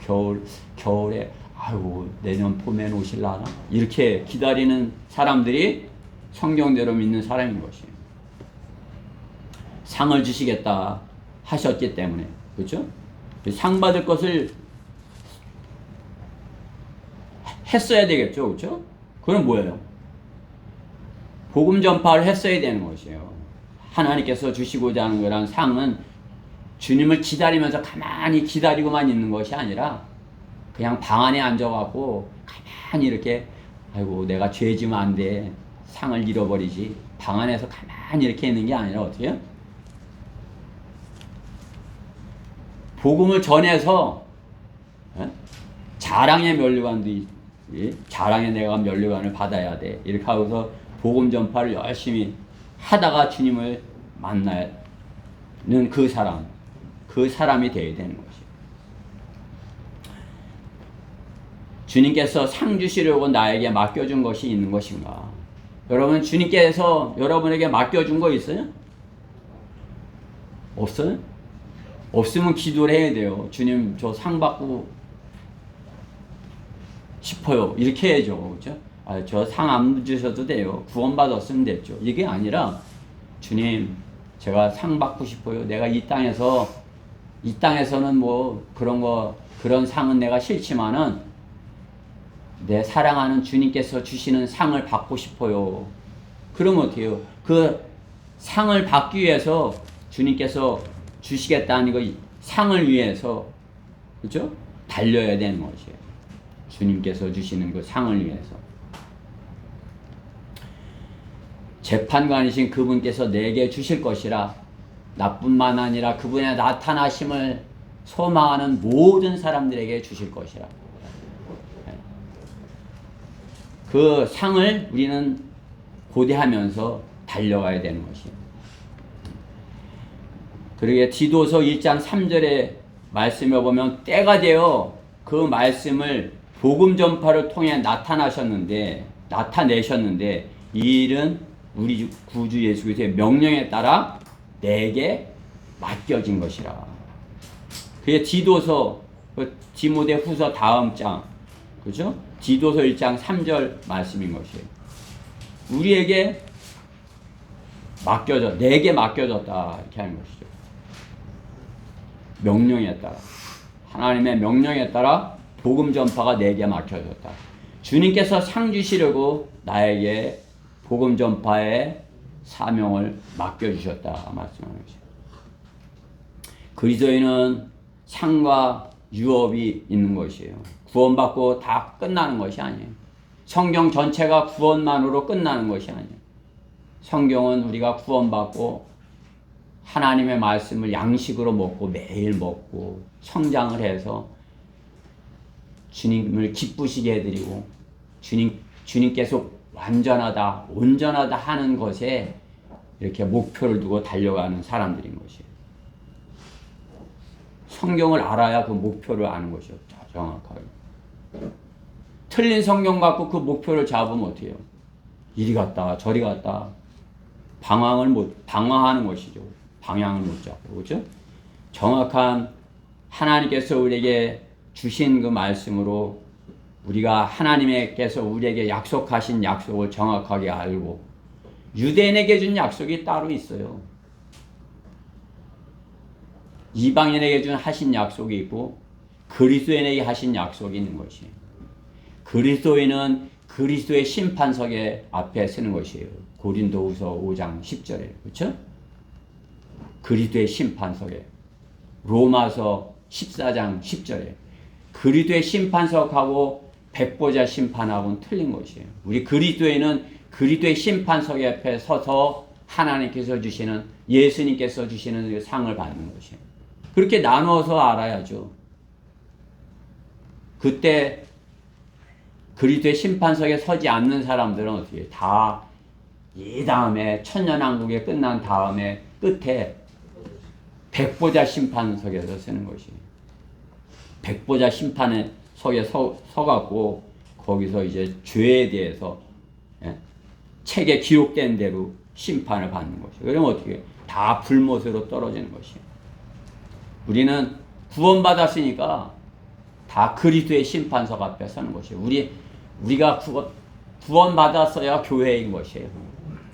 겨울에 내년 봄에는 오실라나 이렇게 기다리는 사람들이 성경대로 믿는 사람인 것이에요. 상을 주시겠다 하셨기 때문에 그렇죠? 상 받을 것을 했어야 되겠죠, 그렇죠? 그건 뭐예요? 복음 전파를 했어야 되는 것이에요. 하나님께서 주시고자 하는 거란 상은 주님을 기다리면서 가만히 기다리고만 있는 것이 아니라 그냥 방 안에 앉아갖고 가만히 이렇게 내가 죄 지면 안 돼. 상을 잃어버리지. 방 안에서 가만히 이렇게 있는 게 아니라 어떻게 해요? 복음을 전해서 자랑의 면류관도 자랑의 내가 면류관을 받아야 돼. 이렇게 하고서 복음 전파를 열심히 하다가 주님을 만나는 그 사람이 되어야 되는 것이에요. 주님께서 상 주시려고 나에게 맡겨준 것이 있는 것인가? 여러분, 주님께서 여러분에게 맡겨준 거 있어요? 없어요? 없으면 기도를 해야 돼요. 주님, 저 상 받고 싶어요. 이렇게 해야죠. 그렇죠? 저 상 안 주셔도 돼요. 구원받았으면 됐죠. 이게 아니라 주님, 제가 상 받고 싶어요. 내가 이 땅에서는 뭐 그런 상은 내가 싫지만은 내 사랑하는 주님께서 주시는 상을 받고 싶어요. 그러면 어떻게 해요? 그 상을 받기 위해서 주님께서 주시겠다는 거 상을 위해서 그렇죠? 달려야 되는 것이에요. 주님께서 주시는 그 상을 위해서. 재판관이신 그분께서 내게 주실 것이라 나뿐만 아니라 그분의 나타나심을 소망하는 모든 사람들에게 주실 것이라. 그 상을 우리는 고대하면서 달려가야 되는 것이에요. 그러게 디도서 1장 3절의 말씀에 보면 때가 되어 그 말씀을 복음 전파를 통해 나타내셨는데 이 일은 우리 구주 예수 그리스도의 명령에 따라 내게 맡겨진 것이라. 그게 디도서 디모데 후서 다음 장 그죠? 디도서 1장 3절 말씀인 것이에요. 우리에게 내게 맡겨졌다 이렇게 하는 것이죠. 명령에 따라 하나님의 명령에 따라 복음 전파가 내게 맡겨졌다. 주님께서 상 주시려고 나에게 복음 전파의 사명을 맡겨주셨다 말씀하는 것이죠. 그리스도인은 상과 유업이 있는 것이에요. 구원받고 다 끝나는 것이 아니에요. 성경 전체가 구원만으로 끝나는 것이 아니에요. 성경은 우리가 구원받고 하나님의 말씀을 양식으로 먹고 매일 먹고 성장을 해서 주님을 기쁘시게 해드리고 주님께서 완전하다, 온전하다 하는 것에 이렇게 목표를 두고 달려가는 사람들인 것이에요. 성경을 알아야 그 목표를 아는 것이죠. 정확하게. 틀린 성경 갖고 그 목표를 잡으면 어떻게 해요? 이리 갔다 저리 갔다 방황하는 것이죠. 방향을 못 잡고, 그렇죠? 정확한 하나님께서 우리에게 주신 그 말씀으로 우리가 하나님께서 우리에게 약속하신 약속을 정확하게 알고 유대인에게 준 약속이 따로 있어요. 이방인에게 준 하신 약속이 있고 그리스도인에게 하신 약속이 있는 것이에요. 그리스도인은 그리스도의 심판석에 앞에 서는 것이에요. 고린도후서 5장 10절에, 그렇죠? 그리스도의 심판석에. 로마서 14장 10절에. 그리스도의 심판석하고 백보자 심판하고는 틀린 것이에요. 우리 그리스도인은 그리스도의 심판석 앞에 서서 하나님께서 주시는, 예수님께서 주시는 상을 받는 것이에요. 그렇게 나눠서 알아야죠. 그때 그리스도의 심판석에 서지 않는 사람들은 어떻게 해요? 다 이 다음에 천년왕국이 끝난 다음에 끝에 백보자 심판석에서 서는 것이에요. 백보자 심판의 석에 서갖고 거기서 이제 죄에 대해서 책에 기록된 대로 심판을 받는 것이에요. 그러면 어떻게 해요? 다 불못으로 떨어지는 것이에요. 우리는 구원받았으니까 다 그리스도의 심판석 앞에 서는 것이에요. 우리가 구원받았어야 교회인 것이에요.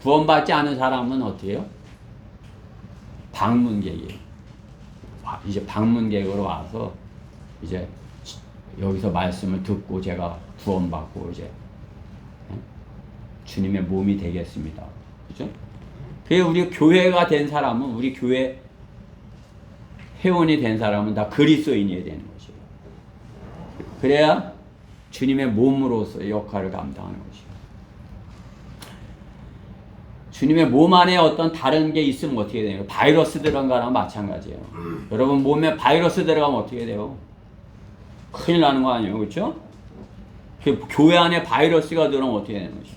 구원받지 않은 사람은 어떻게 해요? 방문객이에요. 이제 방문객으로 와서 이제 여기서 말씀을 듣고 제가 구원받고 이제 주님의 몸이 되겠습니다. 그죠? 그게 우리 교회가 된 사람은, 우리 교회 회원이 된 사람은 다 그리스도인이 되는 것이에요. 그래야 주님의 몸으로서 역할을 감당하는 것이에요. 주님의 몸 안에 어떤 다른 게 있으면 어떻게 돼요? 바이러스 들어간 거랑 마찬가지예요. 여러분 몸에 바이러스 들어가면 어떻게 돼요? 큰일 나는 거 아니에요? 그렇죠? 교회 안에 바이러스가 들어오면 어떻게 되는 거죠?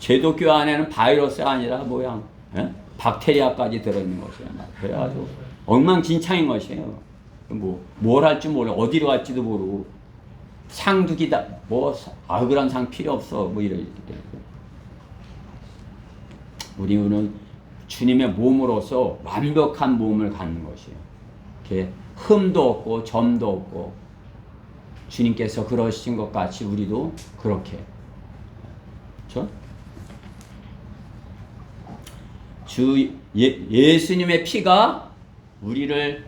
제독교 안에는 바이러스가 아니라 뭐야? 박테리아까지 들어있는 것이에요. 그래가지고 엉망진창인 것이에요. 뭘 할지 몰라. 어디로 갈지도 모르고. 상도 기다, 그런 상 필요 없어. 이러기 때문에. 우리는 주님의 몸으로서 완벽한 몸을 갖는 것이에요. 이렇게 흠도 없고 점도 없고 주님께서 그러신 것 같이 우리도 그렇게. 그렇죠? 예수님의 피가 우리를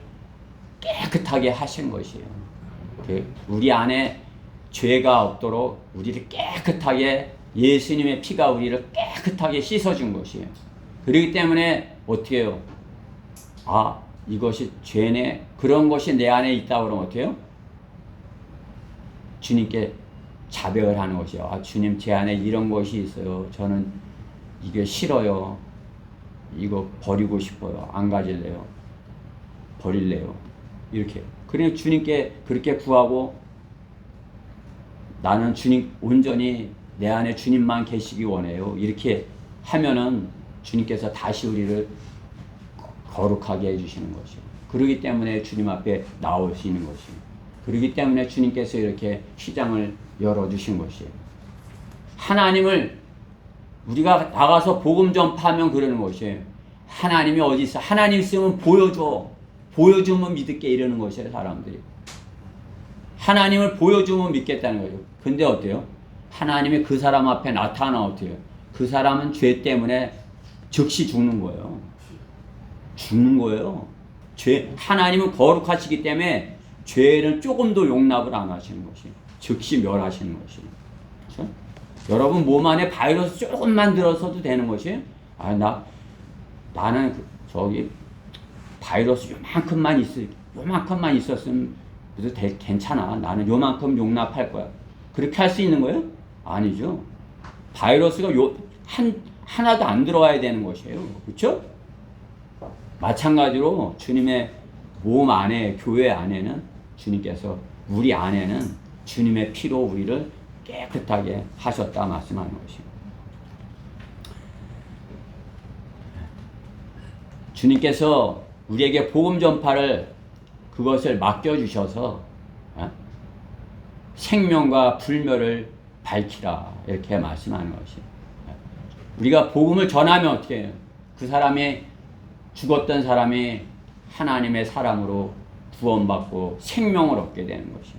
깨끗하게 하신 것이에요. 우리 안에 죄가 없도록 우리를 깨끗하게, 예수님의 피가 우리를 깨끗하게 씻어준 것이에요. 그렇기 때문에 어떻게 해요? 이것이 죄네, 그런 것이 내 안에 있다 그러면 어떻게 해요? 주님께 자백을 하는 것이요. 주님, 제 안에 이런 것이 있어요. 저는 이게 싫어요. 이거 버리고 싶어요. 안 가질래요. 버릴래요. 이렇게. 그러니 주님께 그렇게 구하고, 나는 주님 온전히 내 안에 주님만 계시기 원해요. 이렇게 하면은 주님께서 다시 우리를 거룩하게 해주시는 것이요. 그러기 때문에 주님 앞에 나올 수 있는 것이요. 그러기 때문에 주님께서 이렇게 휘장을 열어주신 것이에요. 하나님을 우리가 나가서 복음 전파하면 그러는 것이에요. 하나님이 어디 있어? 하나님 있으면 보여줘. 보여주면 믿을게 이러는 것이에요, 사람들이. 하나님을 보여주면 믿겠다는 거죠. 근데 어때요? 하나님이 그 사람 앞에 나타나면 어때요? 그 사람은 죄 때문에 즉시 죽는 거예요. 죽는 거예요. 하나님은 거룩하시기 때문에 죄는 조금도 용납을 안 하시는 것이, 즉시 멸하시는 것이. 그렇죠? 여러분 몸 안에 바이러스 조금만 들어서도 되는 것이, 나는 저기 바이러스 요만큼만 있었으면 그래도 괜찮아. 나는 요만큼 용납할 거야. 그렇게 할 수 있는 거예요? 아니죠. 바이러스가 하나도 안 들어와야 되는 것이에요. 그렇죠? 마찬가지로 주님의 몸 안에, 교회 안에는 주님께서, 우리 안에는 주님의 피로 우리를 깨끗하게 하셨다 말씀하는 것이에요. 주님께서 우리에게 복음 전파를, 그것을 맡겨주셔서 생명과 불멸을 밝히라, 이렇게 말씀하는 것이에요. 우리가 복음을 전하면 어떻게 해요? 그 사람이, 죽었던 사람이 하나님의 사람으로 구원받고 생명을 얻게 되는 것이에요.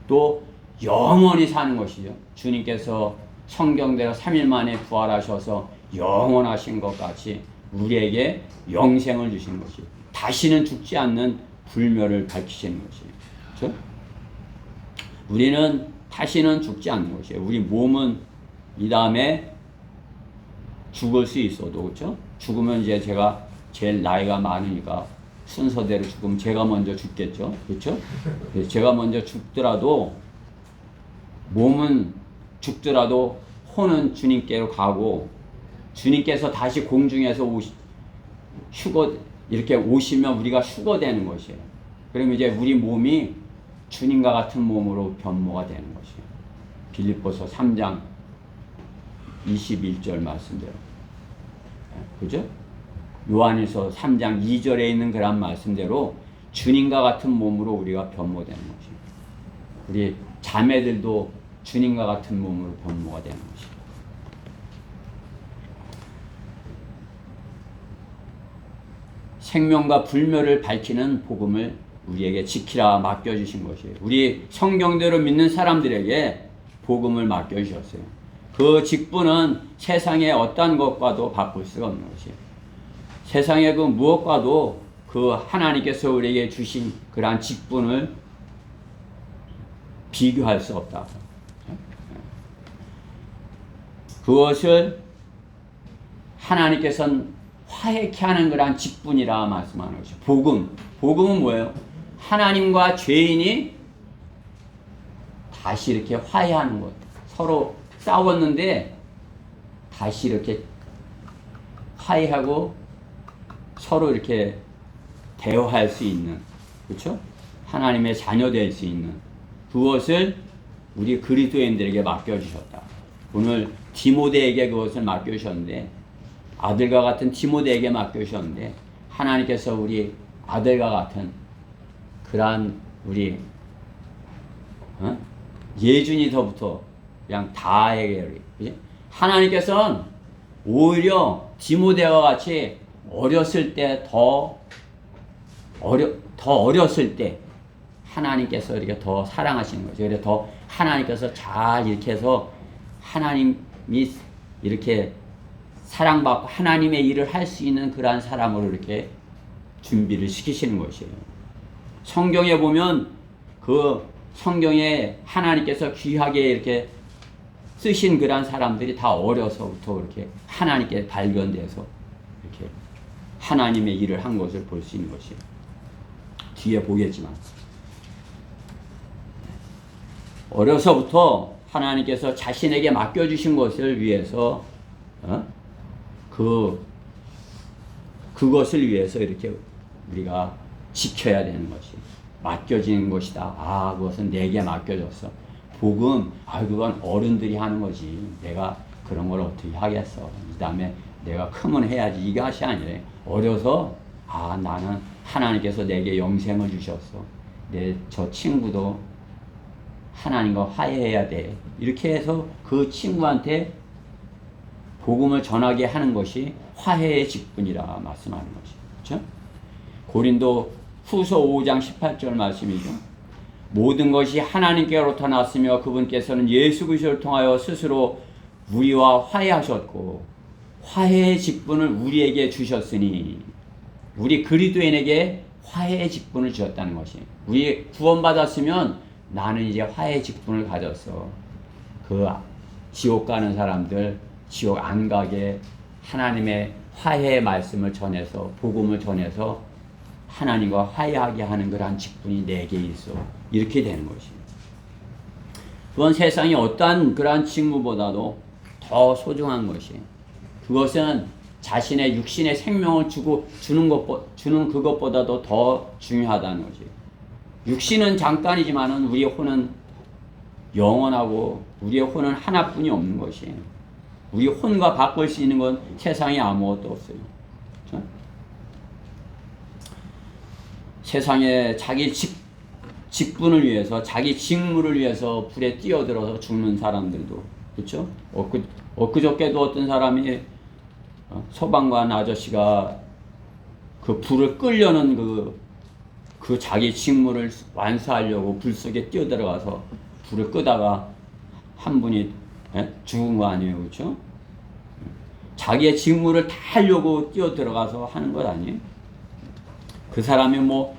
또 영원히 사는 것이죠. 주님께서 성경대로 3일 만에 부활하셔서 영원하신 것 같이 우리에게 영생을 주신 것이에요. 다시는 죽지 않는 불멸을 밝히시는 것이에요. 그렇죠? 우리는 다시는 죽지 않는 것이에요. 우리 몸은 이 다음에 죽을 수 있어도, 그렇죠? 죽으면 이제 제가 제일 나이가 많으니까 순서대로 죽으면 제가 먼저 죽겠죠. 그렇죠? 제가 먼저 죽더라도, 몸은 죽더라도 혼은 주님께로 가고, 주님께서 다시 공중에서 이렇게 오시면 우리가 휴거되는 것이에요. 그러면 이제 우리 몸이 주님과 같은 몸으로 변모가 되는 것이에요. 빌립보서 3장 21절 말씀대로. 그죠? 요한일서 3장 2절에 있는 그런 말씀대로 주님과 같은 몸으로 우리가 변모되는 것이에요. 우리 자매들도 주님과 같은 몸으로 변모가 되는 것이에요. 생명과 불멸을 밝히는 복음을 우리에게 지키라 맡겨주신 것이에요. 우리 성경대로 믿는 사람들에게 복음을 맡겨주셨어요. 그 직분은 세상의 어떤 것과도 바꿀 수가 없는 것이에요. 세상의 그 무엇과도 그 하나님께서 우리에게 주신 그러한 직분을 비교할 수 없다. 그것을 하나님께서는 화해케 하는 그러한 직분이라 말씀하는 것이죠. 복음은 뭐예요? 하나님과 죄인이 다시 이렇게 화해하는 것. 서로 싸웠는데 다시 이렇게 화해하고 서로 이렇게 대화할 수 있는, 그렇죠? 하나님의 자녀 될 수 있는 그것을 우리 그리스도인들에게 맡겨주셨다. 오늘 디모데에게 그것을 맡겨주셨는데, 아들과 같은 디모데에게 맡겨주셨는데, 하나님께서 우리 아들과 같은 그러한 우리 예준이서부터 그냥 다에게, 하나님께서는 오히려 디모데와 같이 어렸을 때 더 어렸을 때 하나님께서 이렇게 더 사랑하시는 거죠. 그래서 더 하나님께서 잘 이렇게 해서 하나님이 이렇게 사랑받고 하나님의 일을 할 수 있는 그러한 사람으로 이렇게 준비를 시키시는 것이에요. 성경에 보면 그 성경에 하나님께서 귀하게 이렇게 쓰신 그러한 사람들이 다 어려서부터 이렇게 하나님께 발견돼서 이렇게 하나님의 일을 한 것을 볼 수 있는 것이에요. 뒤에 보겠지만 어려서부터 하나님께서 자신에게 맡겨주신 것을 위해서 그것을 위해서 이렇게 우리가 지켜야 되는 것이 맡겨진 것이다. 그것은 내게 맡겨졌어. 복음, 그건 어른들이 하는 거지. 내가 그런 걸 어떻게 하겠어. 이 다음에 내가 크면 해야지. 이것이 아니라 어려서 나는 하나님께서 내게 영생을 주셨어. 저 친구도 하나님과 화해해야 돼. 이렇게 해서 그 친구한테 복음을 전하게 하는 것이 화해의 직분이라 말씀하는 것이죠. 그렇죠? 고린도 후서 5장 18절 말씀이죠. 모든 것이 하나님께로부터 났으며 그분께서는 예수 그리스도를 통하여 스스로 우리와 화해하셨고 화해의 직분을 우리에게 주셨으니, 우리 그리스도인에게 화해의 직분을 주었다는 것이. 우리 구원받았으면 나는 이제 화해의 직분을 가졌어. 그 지옥 가는 사람들 지옥 안 가게 하나님의 화해의 말씀을 전해서 복음을 전해서 하나님과 화해하게 하는 그러한 직분이 내게 있어. 이렇게 되는 것이. 그건 세상의 어떠한 그러한 직무보다도 더 소중한 것이. 그것은 자신의 육신의 생명을 주는 그것보다도 더 중요하다는 것이. 육신은 잠깐이지만은 우리의 혼은 영원하고 우리의 혼은 하나뿐이 없는 것이. 우리 혼과 바꿀 수 있는 건 세상에 아무것도 없어요. 그렇죠? 세상에 자기 직분을 위해서 자기 직무를 위해서 불에 뛰어들어서 죽는 사람들도 그렇죠? 엊그저께도 어떤 사람이 소방관 아저씨가 그 불을 끌려는 그 자기 직무를 완수하려고 불 속에 뛰어들어가서 불을 끄다가 한 분이 죽은 거 아니에요, 그렇죠? 자기의 직무를 다 하려고 뛰어들어가서 하는 것 아니에요? 그 사람이 뭐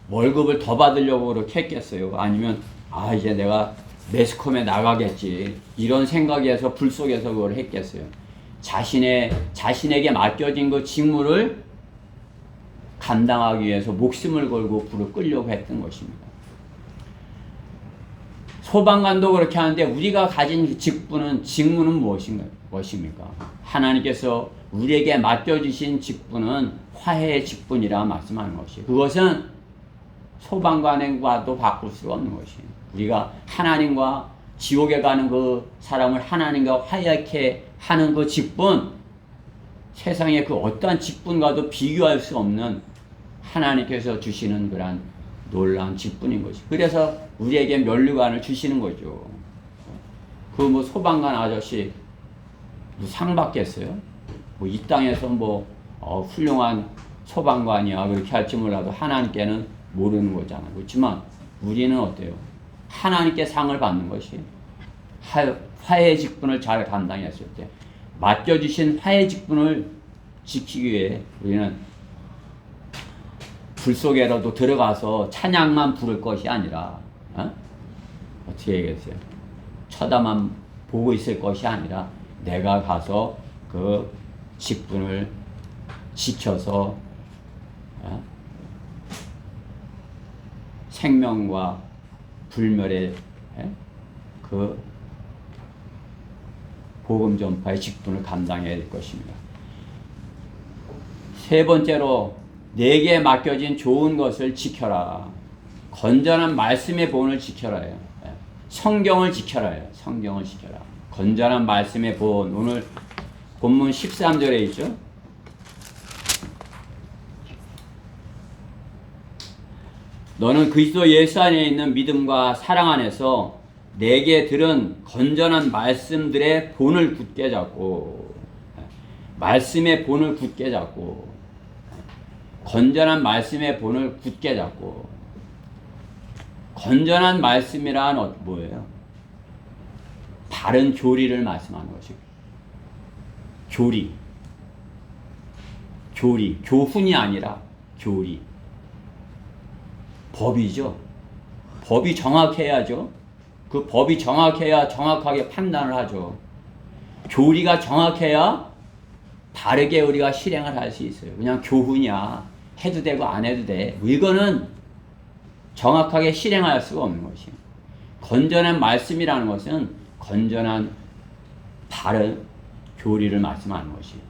월급을 더 받으려고 그렇게 했겠어요? 아니면 이제 내가 매스컴에 나가겠지 이런 생각에서 불 속에서 그걸 했겠어요? 자신에게 맡겨진 그 직무를 감당하기 위해서 목숨을 걸고 불을 끌려고 했던 것입니다. 소방관도 그렇게 하는데 우리가 가진 직무는 무엇입니까? 하나님께서 우리에게 맡겨주신 직분은 화해의 직분이라 말씀하는 것이. 그것은 소방관과도 바꿀 수가 없는 것이. 우리가 하나님과 지옥에 가는 그 사람을 하나님과 화해하게 하는 그 직분, 세상의 그 어떠한 직분과도 비교할 수 없는 하나님께서 주시는 그러한 놀라운 직분인 것이. 그래서 우리에게 면류관을 주시는 거죠. 그 뭐 소방관 아저씨 뭐 상 받겠어요? 뭐 이 땅에서 훌륭한 소방관이야 그렇게 할지 몰라도 하나님께는 모르는 거잖아요. 그렇지만 우리는 어때요? 하나님께 상을 받는 것이 화해의 직분을 잘 감당했을 때 맡겨주신 화해의 직분을 지키기 위해 우리는 불 속에라도 들어가서 찬양만 부를 것이 아니라 어떻게 얘기했어요? 쳐다만 보고 있을 것이 아니라 내가 가서 그 직분을 지켜서 생명과 불멸의 그 복음 전파의 직분을 감당해야 될 것입니다. 세 번째로 내게 맡겨진 좋은 것을 지켜라. 건전한 말씀의 본을 지켜라요. 성경을 지켜라요. 성경을 지켜라. 건전한 말씀의 본. 오늘 본문 13절에 있죠. 너는 그리스도 예수 안에 있는 믿음과 사랑 안에서 내게 들은 건전한 말씀들의 본을 굳게 잡고, 말씀의 본을 굳게 잡고, 건전한 말씀의 본을 굳게 잡고. 건전한 말씀이란 뭐예요? 바른 교리를 말씀하는 것이고, 교리, 교훈이 아니라 교리. 법이죠. 법이 정확해야죠. 그 법이 정확해야 정확하게 판단을 하죠. 교리가 정확해야 바르게 우리가 실행을 할 수 있어요. 그냥 교훈이야. 해도 되고 안 해도 돼. 이거는 정확하게 실행할 수가 없는 것이에요. 건전한 말씀이라는 것은 건전한 바른 교리를 말씀하는 것이에요.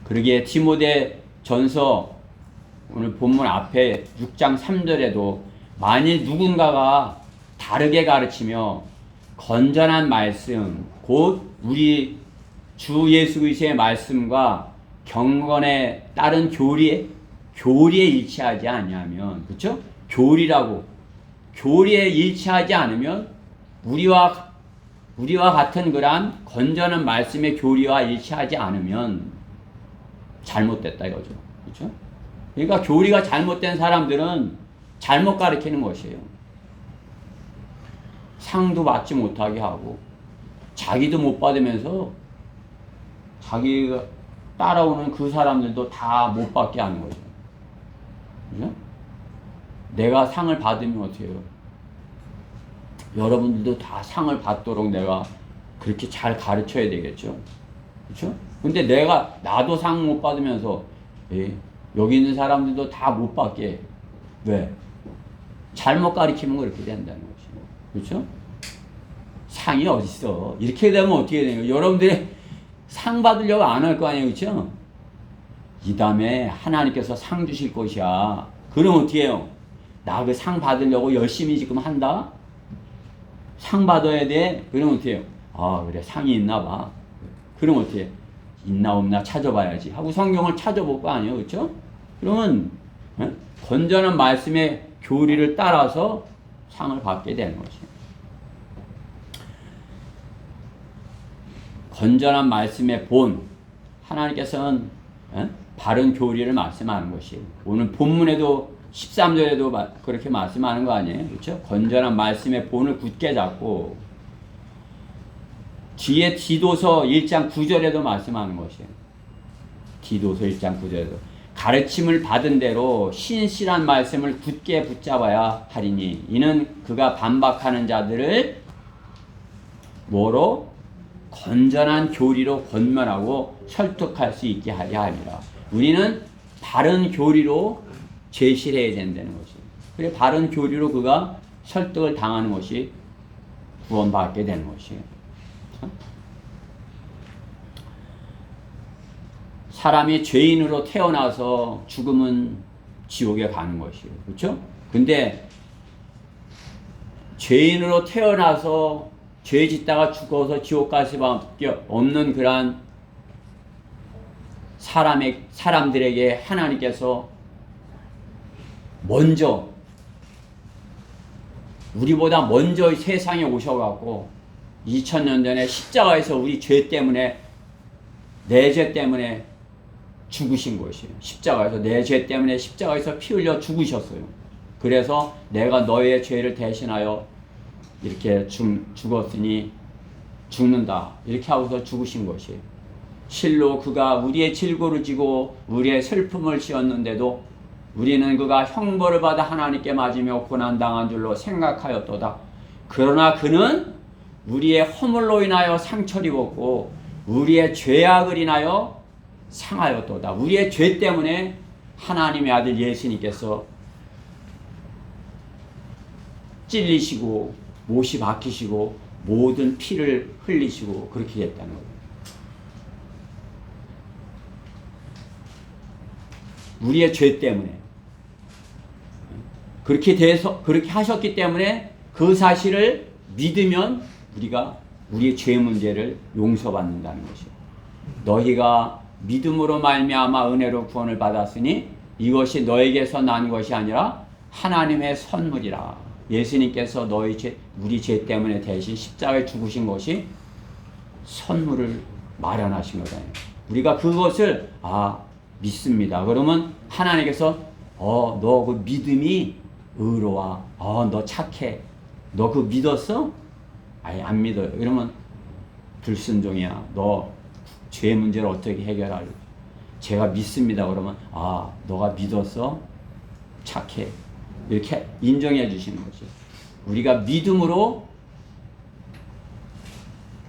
그러기에 디모데 전서 오늘 본문 앞에 6장 3절에도 만일 누군가가 다르게 가르치며 건전한 말씀, 곧 우리 주 예수 그리스도의 말씀과 경건에 따른 교리에 일치하지 아니하면, 그렇죠? 교리에 일치하지 않으면 우리와 같은 그러한 건전한 말씀의 교리와 일치하지 않으면 잘못됐다 이거죠. 그렇죠? 그러니까 교리가 잘못된 사람들은 잘못 가르치는 것이에요. 상도 받지 못하게 하고 자기도 못 받으면서 자기가 따라오는 그 사람들도 다 못 받게 하는 거죠. 그죠? 내가 상을 받으면 어떻게 해요? 여러분들도 다 상을 받도록 내가 그렇게 잘 가르쳐야 되겠죠. 그렇죠? 근데 나도 상 못 받으면서 여기 있는 사람들도 다 못 받게. 왜? 잘못 가르치면 그렇게 된다는 거죠. 그렇죠? 상이 어딨어. 이렇게 되면 어떻게 되는 거예요? 여러분들이 상 받으려고 안 할 거 아니에요. 그렇죠? 이 다음에 하나님께서 상 주실 것이야. 그럼 어떻게 해요? 나 그 상 받으려고 열심히 지금 한다? 상 받아야 돼? 그럼 어떻게 해요? 아, 그래. 상이 있나 봐. 그럼 어떻게 해? 있나 없나 찾아봐야지 하고 성경을 찾아볼 거 아니에요. 그렇죠? 그러면 건전한 말씀의 교리를 따라서 상을 받게 되는 것이에요. 건전한 말씀의 본, 하나님께서는 바른 교리를 말씀하는 것이에요. 오늘 본문에도 13절에도 그렇게 말씀하는 거 아니에요? 그렇죠? 건전한 말씀의 본을 굳게 잡고 뒤에 디도서 1장 9절에도 말씀하는 것이에요. 디도서 1장 9절에도 가르침을 받은 대로 신실한 말씀을 굳게 붙잡아야 하리니 이는 그가 반박하는 자들을 뭐로? 건전한 교리로 권면하고 설득할 수 있게 하려 함이라. 우리는 바른 교리로 제시를 해야 된다는 것이에요. 그래 바른 교리로 그가 설득을 당하는 것이 구원받게 되는 것이에요. 사람이 죄인으로 태어나서 죽으면 지옥에 가는 것이에요. 그렇죠? 근데 죄인으로 태어나서 죄 짓다가 죽어서 지옥 갈 수밖에 없는 그러한 사람들에게 하나님께서 먼저 우리보다 먼저 세상에 오셔갖고 2000년 전에 십자가에서 우리 죄 때문에 내 죄 때문에 죽으신 것이에요. 십자가에서 내 죄 때문에 십자가에서 피 흘려 죽으셨어요. 그래서 내가 너의 죄를 대신하여 이렇게 죽었으니 죽는다. 이렇게 하고서 죽으신 것이에요. 실로 그가 우리의 질고를 지고 우리의 슬픔을 씌었는데도 우리는 그가 형벌을 받아 하나님께 맞으며 고난당한 줄로 생각하였도다. 그러나 그는 우리의 허물로 인하여 상처를 입었고 우리의 죄악을 인하여 상하였도다. 우리의 죄 때문에 하나님의 아들 예수님께서 찔리시고 못이 박히시고 모든 피를 흘리시고 그렇게 했다는 거예요. 우리의 죄 때문에 그렇게 하셨기 때문에 그 사실을 믿으면 우리가 우리의 죄 문제를 용서받는다는 것이에요. 너희가 믿음으로 말미암아 은혜로 구원을 받았으니 이것이 너에게서 난 것이 아니라 하나님의 선물이라. 예수님께서 우리 죄 때문에 대신 십자가에 죽으신 것이 선물을 마련하신 거잖아요. 우리가 그것을 믿습니다. 그러면 하나님께서 너 그 믿음이 의로와 너 착해. 너 그거 믿었어? 아예 안 믿어요. 이러면 불순종이야. 너 죄 문제를 어떻게 해결할? 제가 믿습니다. 그러면 너가 믿었어? 착해. 이렇게 인정해 주시는 거죠. 우리가 믿음으로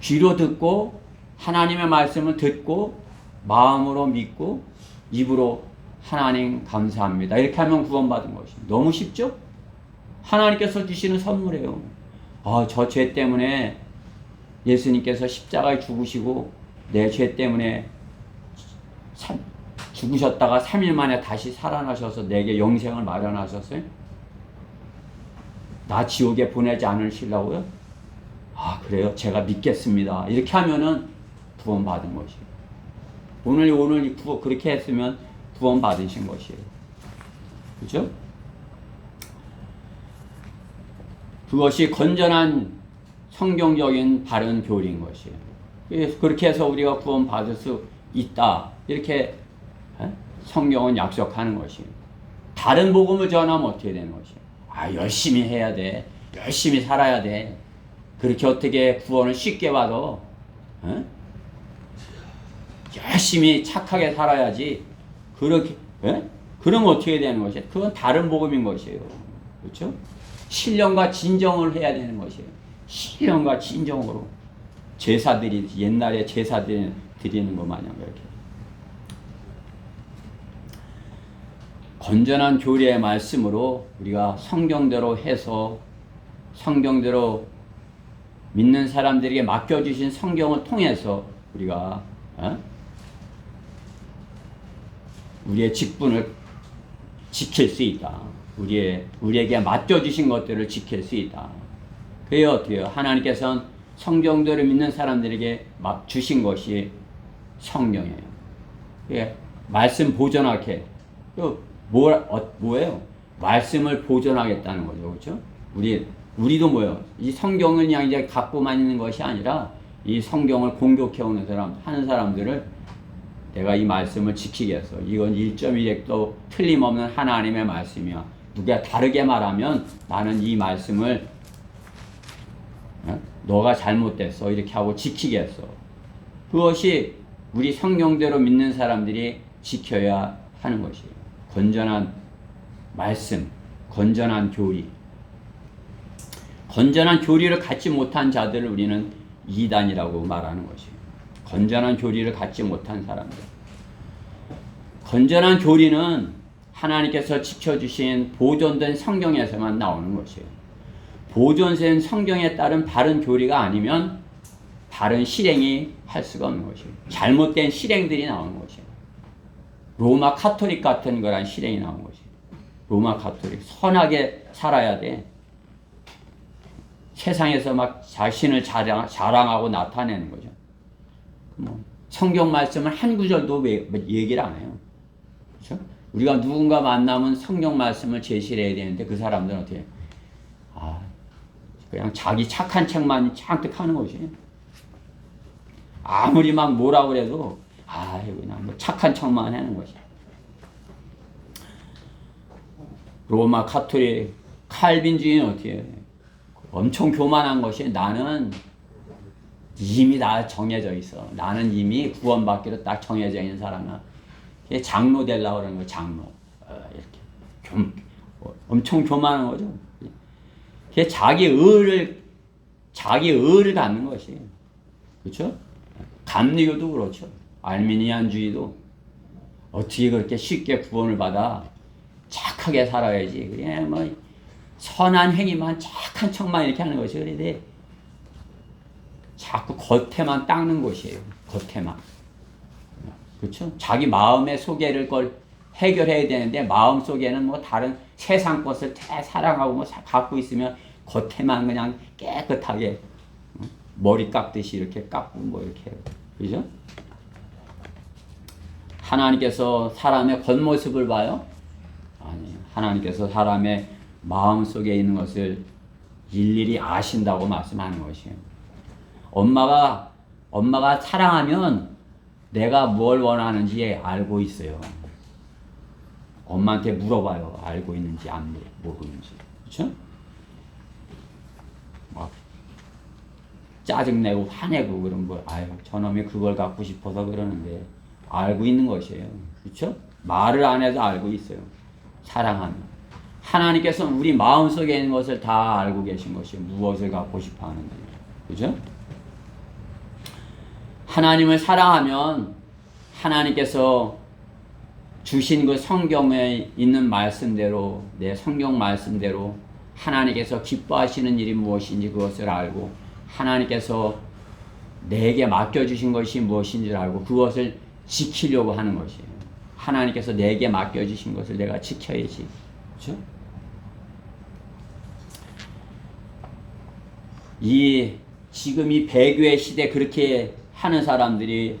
귀로 듣고 하나님의 말씀을 듣고 마음으로 믿고 입으로 하나님 감사합니다. 이렇게 하면 구원받은 것이 너무 쉽죠? 하나님께서 주시는 선물이에요. 저 죄 때문에 예수님께서 십자가에 죽으시고 내 죄 때문에 죽으셨다가 3일 만에 다시 살아나셔서 내게 영생을 마련하셨어요. 나 지옥에 보내지 않으시려고요? 그래요? 제가 믿겠습니다. 이렇게 하면은 구원받은 것이에요. 오늘 그렇게 했으면 구원받으신 것이에요. 그죠? 그것이 건전한 성경적인 바른 교리인 것이에요. 그렇게 해서 우리가 구원받을 수 있다. 이렇게 성경은 약속하는 것이에요. 다른 복음을 전하면 어떻게 되는 것이에요? 열심히 해야 돼. 열심히 살아야 돼. 그렇게 어떻게 구원을 쉽게 받아? 열심히 착하게 살아야지. 그러면 어떻게 되는 것이에요? 그건 다른 복음인 것이에요. 그렇죠? 신령과 진정을 해야 되는 것이에요. 신령과 진정으로 제사들이 옛날에 제사들 드리는 것 마냥 그렇게 건전한 교리의 말씀으로 우리가 성경대로 해서 성경대로 믿는 사람들에게 맡겨주신 성경을 통해서 우리가 우리의 직분을 지킬 수 있다. 우리에게 맡겨주신 것들을 지킬 수 있다. 그게 어떻게 해요? 하나님께서는 성경대로 믿는 사람들에게 막 주신 것이 성경이에요. 예, 말씀 보존하게. 뭐예요? 말씀을 보존하겠다는 거죠. 그렇죠? 우리도 뭐예요? 이 성경을 그냥 이제 갖고만 있는 것이 아니라 이 성경을 공격해오는 하는 사람들을 내가 이 말씀을 지키겠어. 이건 1.1획도 틀림없는 하나님의 말씀이야. 누가 다르게 말하면 나는 이 말씀을 너가 잘못됐어 이렇게 하고 지키겠어. 그것이 우리 성경대로 믿는 사람들이 지켜야 하는 것이에요. 건전한 말씀, 건전한 교리. 건전한 교리를 갖지 못한 자들을 우리는 이단이라고 말하는 것이에요. 건전한 교리를 갖지 못한 사람들. 건전한 교리는 하나님께서 지켜주신 보존된 성경에서만 나오는 것이에요. 보존된 성경에 따른 바른 교리가 아니면 바른 실행이 할 수가 없는 것이에요. 잘못된 실행들이 나오는 것이에요. 로마 카톨릭 같은 거란 실행이 나온 것이에요. 로마 카톨릭. 선하게 살아야 돼. 세상에서 막 자신을 자랑하고 나타내는 거죠. 성경 말씀을 한 구절도 얘기를 안 해요. 그렇죠? 우리가 누군가 만나면 성경 말씀을 제시를 해야 되는데 그 사람들은 어떻게 해요? 그냥 자기 착한 책만 잔뜩 하는 것이. 아무리 막 뭐라고 그래도 그냥 뭐 착한 척만 하는 것이. 로마 카톨릭 칼빈주의는 어떻게 해요? 엄청 교만한 것이 나는 이미 다 정해져 있어. 나는 이미 구원받기로 딱 정해져 있는 사람이야. 장로 되려고 그러는 거야. 장로. 이렇게 엄청 교만한 거죠. 그게 자기 의를 갖는 것이. 그렇죠? 감리교도 그렇죠. 알미니안주의도 어떻게 그렇게 쉽게 구원을 받아? 착하게 살아야지. 그냥 뭐 선한 행위만 착한 척만 이렇게 하는 것이. 그런데 자꾸 겉에만 닦는 것이에요. 겉에만. 그렇죠? 자기 마음의 소개를 해결해야 되는데 마음 속에는 뭐 다른 세상 것을 다 사랑하고 뭐 갖고 있으면 겉에만 그냥 깨끗하게 머리 깎듯이 이렇게 깎고 뭐 이렇게 해요. 그죠? 하나님께서 사람의 겉모습을 봐요? 아니에요. 하나님께서 사람의 마음 속에 있는 것을 일일이 아신다고 말씀하는 것이에요. 엄마가 사랑하면 내가 뭘 원하는지 알고 있어요. 엄마한테 물어봐요. 알고 있는지 안 모르는지. 그렇죠? 막 짜증내고 화내고 그런 거. 저놈이 그걸 갖고 싶어서 그러는데 알고 있는 것이에요. 그렇죠? 말을 안 해도 알고 있어요. 사랑하면. 하나님께서는 우리 마음속에 있는 것을 다 알고 계신 것이에요. 무엇을 갖고 싶어 하는지. 그렇죠? 하나님을 사랑하면 하나님께서 주신 그 성경에 있는 말씀대로 내 성경 말씀대로 하나님께서 기뻐하시는 일이 무엇인지 그것을 알고 하나님께서 내게 맡겨주신 것이 무엇인지를 알고 그것을 지키려고 하는 것이에요. 하나님께서 내게 맡겨주신 것을 내가 지켜야지. 그렇죠? 지금 이 배교의 시대 그렇게 하는 사람들이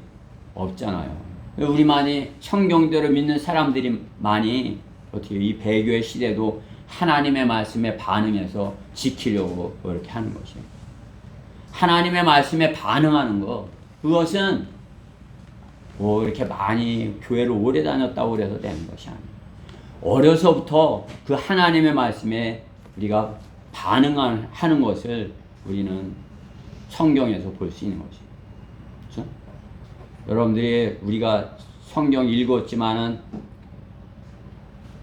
없잖아요. 우리만이 성경대로 믿는 사람들이 많이 어떻게 이 배교의 시대도 하나님의 말씀에 반응해서 지키려고 그렇게 하는 것이에요. 하나님의 말씀에 반응하는 것, 그것은 뭐 이렇게 많이 교회를 오래 다녔다고 그래서 되는 것이 아니에요. 어려서부터 그 하나님의 말씀에 우리가 반응하는 것을 우리는 성경에서 볼 수 있는 것이에요. 그렇죠? 여러분들이 우리가 성경 읽었지만은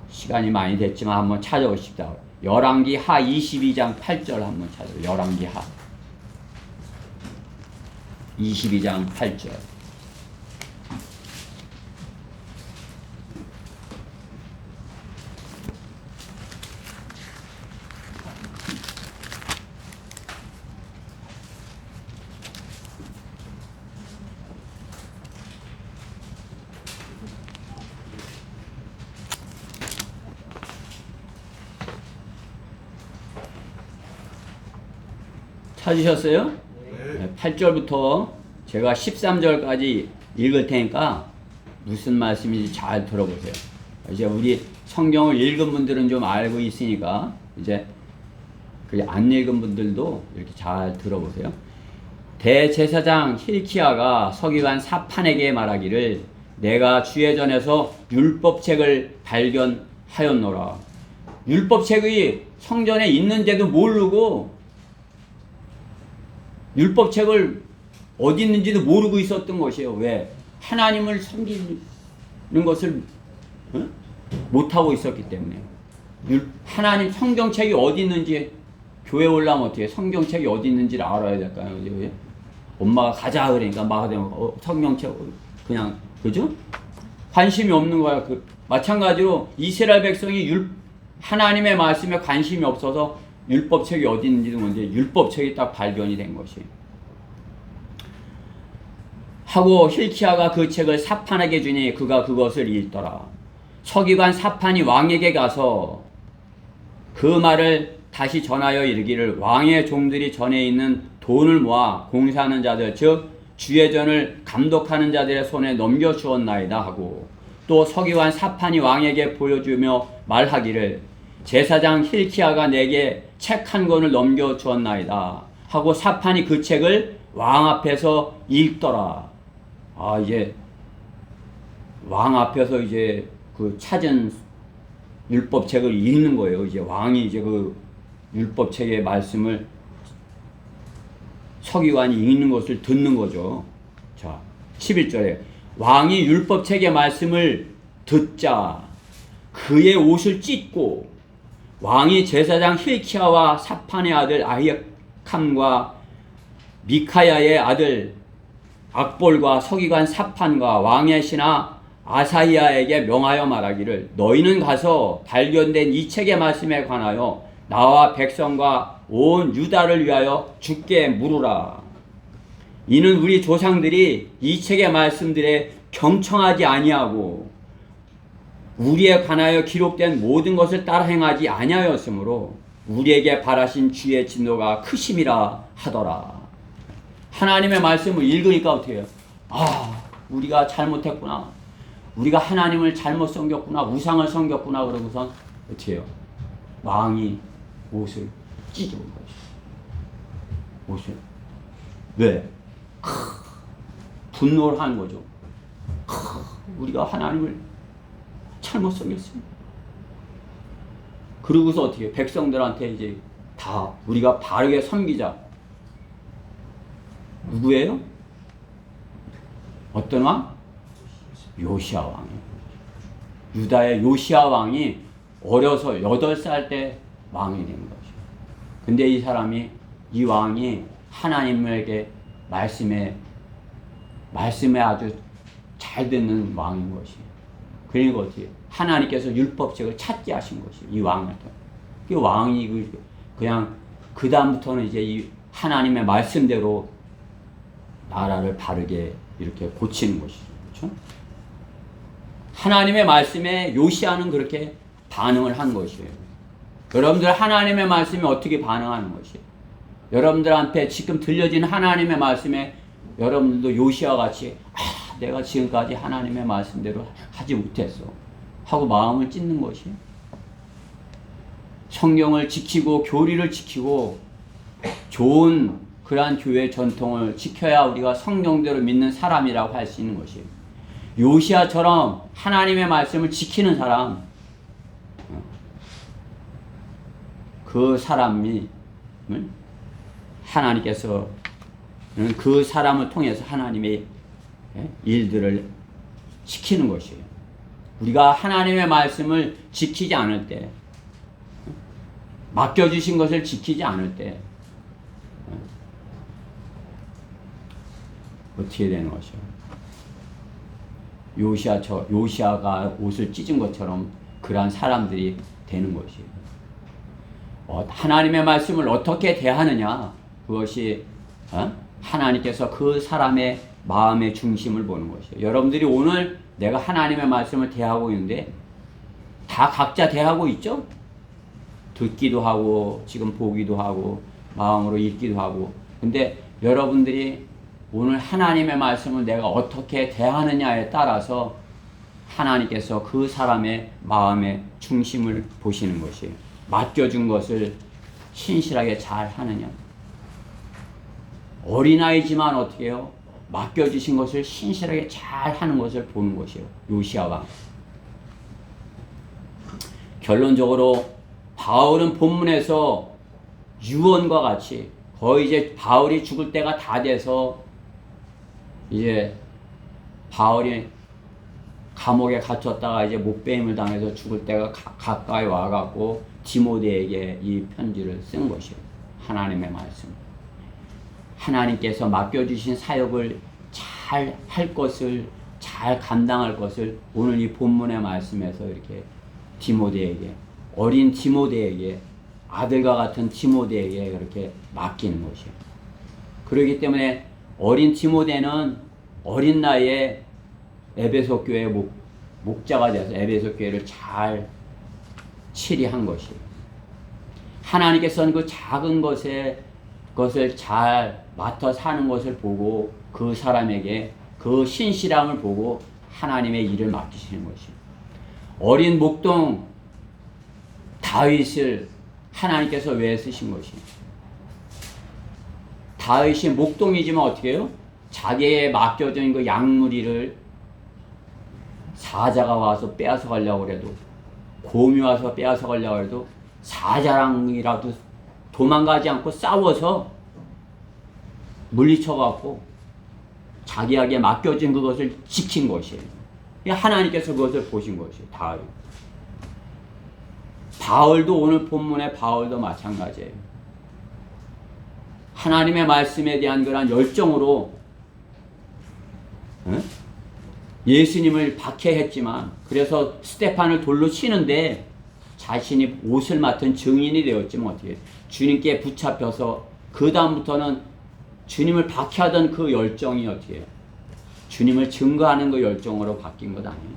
시간이 많이 됐지만 한번 찾아보십시다. 열왕기 하 22장 8절 한번 찾아요. 열왕기 하 22장 8절. 찾으셨어요? 네. 8절부터 제가 13절까지 읽을 테니까 무슨 말씀인지 잘 들어보세요. 이제 우리 성경을 읽은 분들은 좀 알고 있으니까 이제 그 안 읽은 분들도 이렇게 잘 들어보세요. 대제사장 힐키야가 서기관 사판에게 말하기를 내가 주의 전에서 율법책을 발견하였노라. 율법책이 성전에 있는지도 모르고 율법책을 어디 있는지도 모르고 있었던 것이에요. 왜? 하나님을 섬기는 것을 못하고 있었기 때문에. 하나님 성경책이 어디 있는지, 교회 올라오면 어떻게 성경책이 어디 있는지를 알아야 될까요? 엄마가 가자 그러니까 막 성경책 그냥, 그죠? 관심이 없는 거야. 마찬가지로 이스라엘 백성이 하나님의 말씀에 관심이 없어서 율법책이 어디 있는지도 모르는데 율법책이 딱 발견이 된 것이. 하고 힐키야가 그 책을 사판에게 주니 그가 그것을 읽더라. 서기관 사판이 왕에게 가서 그 말을 다시 전하여 이르기를 왕의 종들이 전에 있는 돈을 모아 공사하는 자들 즉 주의 전을 감독하는 자들의 손에 넘겨주었나이다 하고 또 서기관 사판이 왕에게 보여주며 말하기를 제사장 힐키야가 내게 책 한 권을 넘겨주었나이다 하고 사판이 그 책을 왕 앞에서 읽더라. 이제 왕 앞에서 이제 그 찾은 율법책을 읽는 거예요. 이제 왕이 이제 그 율법책의 말씀을 서기관이 읽는 것을 듣는 거죠. 자, 11절에 왕이 율법책의 말씀을 듣자 그의 옷을 찢고 왕이 제사장 힐키야와 사판의 아들 아히캄과 미카야의 아들 악볼과 서기관 사판과 왕의 신하 아사히야에게 명하여 말하기를 너희는 가서 발견된 이 책의 말씀에 관하여 나와 백성과 온 유다를 위하여 주께 물으라. 이는 우리 조상들이 이 책의 말씀들에 경청하지 아니하고 우리에 관하여 기록된 모든 것을 따라 행하지 아니하였으므로 우리에게 바라신 주의 진노가 크심이라 하더라. 하나님의 말씀을 읽으니까 어떻게 해요? 우리가 잘못했구나. 우리가 하나님을 잘못 섬겼구나. 우상을 섬겼구나. 그러고선 어떻게 해요? 왕이 옷을 찢어온 것이죠. 옷을. 왜? 분노를 한 거죠. 우리가 하나님을 잘못 섬겼습니다. 그러고서 어떻게 해요? 백성들한테 이제 다 우리가 바르게 섬기자. 누구예요? 어떤 왕? 요시야 왕이에요. 유다의 요시야 왕이 어려서 8살 때 왕이 된 거죠. 근데 이 왕이 하나님에게 말씀에 아주 잘 듣는 왕인 것이에요. 그러니까 어떻게 하나님께서 율법책을 찾게 하신 것이에요. 이 왕을. 그 왕이 그냥 그 다음부터는 이제 이 하나님의 말씀대로 나라를 바르게 이렇게 고치는 것이죠. 그렇죠? 하나님의 말씀에 요시야는 그렇게 반응을 한 것이에요. 여러분들 하나님의 말씀에 어떻게 반응하는 것이에요? 여러분들한테 지금 들려진 하나님의 말씀에 여러분들도 요시야 같이 내가 지금까지 하나님의 말씀대로 하지 못했어 하고 마음을 찢는 것이에요. 성경을 지키고 교리를 지키고 좋은 그러한 교회 전통을 지켜야 우리가 성경대로 믿는 사람이라고 할 수 있는 것이에요. 요시야처럼 하나님의 말씀을 지키는 사람, 그 사람이 하나님께서는 그 사람을 통해서 하나님의 일들을 지키는 것이에요. 우리가 하나님의 말씀을 지키지 않을 때 맡겨주신 것을 지키지 않을 때 어떻게 되는 것이요? 요시아가 옷을 찢은 것처럼 그러한 사람들이 되는 것이에요. 하나님의 말씀을 어떻게 대하느냐, 그것이 하나님께서 그 사람의 마음의 중심을 보는 것이에요. 여러분들이 오늘 내가 하나님의 말씀을 대하고 있는데 다 각자 대하고 있죠? 듣기도 하고 지금 보기도 하고 마음으로 읽기도 하고. 근데 여러분들이 오늘 하나님의 말씀을 내가 어떻게 대하느냐에 따라서 하나님께서 그 사람의 마음의 중심을 보시는 것이에요. 맡겨준 것을 신실하게 잘 하느냐. 어린아이지만 어떻게 해요? 맡겨주신 것을 신실하게 잘 하는 것을 보는 것이에요. 요시아가. 결론적으로 바울은 본문에서 유언과 같이 거의 이제 바울이 죽을 때가 다 돼서 이제 바울이 감옥에 갇혔다가 이제 목배임을 당해서 죽을 때가 가까이 와갖고 디모데에게 이 편지를 쓴 것이에요. 하나님의 말씀. 하나님께서 맡겨주신 사역을 잘 할 것을, 잘 감당할 것을 오늘 이 본문의 말씀에서 이렇게 디모데에게, 어린 디모데에게, 아들과 같은 디모데에게 그렇게 맡기는 것이에요. 그렇기 때문에 어린 디모데는 어린 나이에 에베소 교회의 목자가 돼서 에베소 교회를 잘 치리한 것이에요. 하나님께서는 그 작은 것을 잘 맡아 사는 것을 보고 그 사람에게 그 신실함을 보고 하나님의 일을 맡기시는 것이에요. 어린 목동 다윗을 하나님께서 왜 쓰신 것이에요? 다윗이 목동이지만 어떻게 해요? 자기의 맡겨진 그 양무리를 사자가 와서 빼앗아 가려고 해도, 곰이 와서 빼앗아 가려고 해도 사자랑이라도 도망가지 않고 싸워서 물리쳐갖고 자기에게 맡겨진 그것을 지킨 것이에요. 하나님께서 그것을 보신 것이에요. 다윗. 바울도 오늘 본문의 바울도 마찬가지예요. 하나님의 말씀에 대한 그런 열정으로 예수님을 박해했지만, 그래서 스테판을 돌로 치는데 자신이 옷을 맡은 증인이 되었지만 어떻게 주님께 붙잡혀서 그 다음부터는 주님을 박해하던 그 열정이 어떻게 해요? 주님을 증거하는 그 열정으로 바뀐 것 아니에요?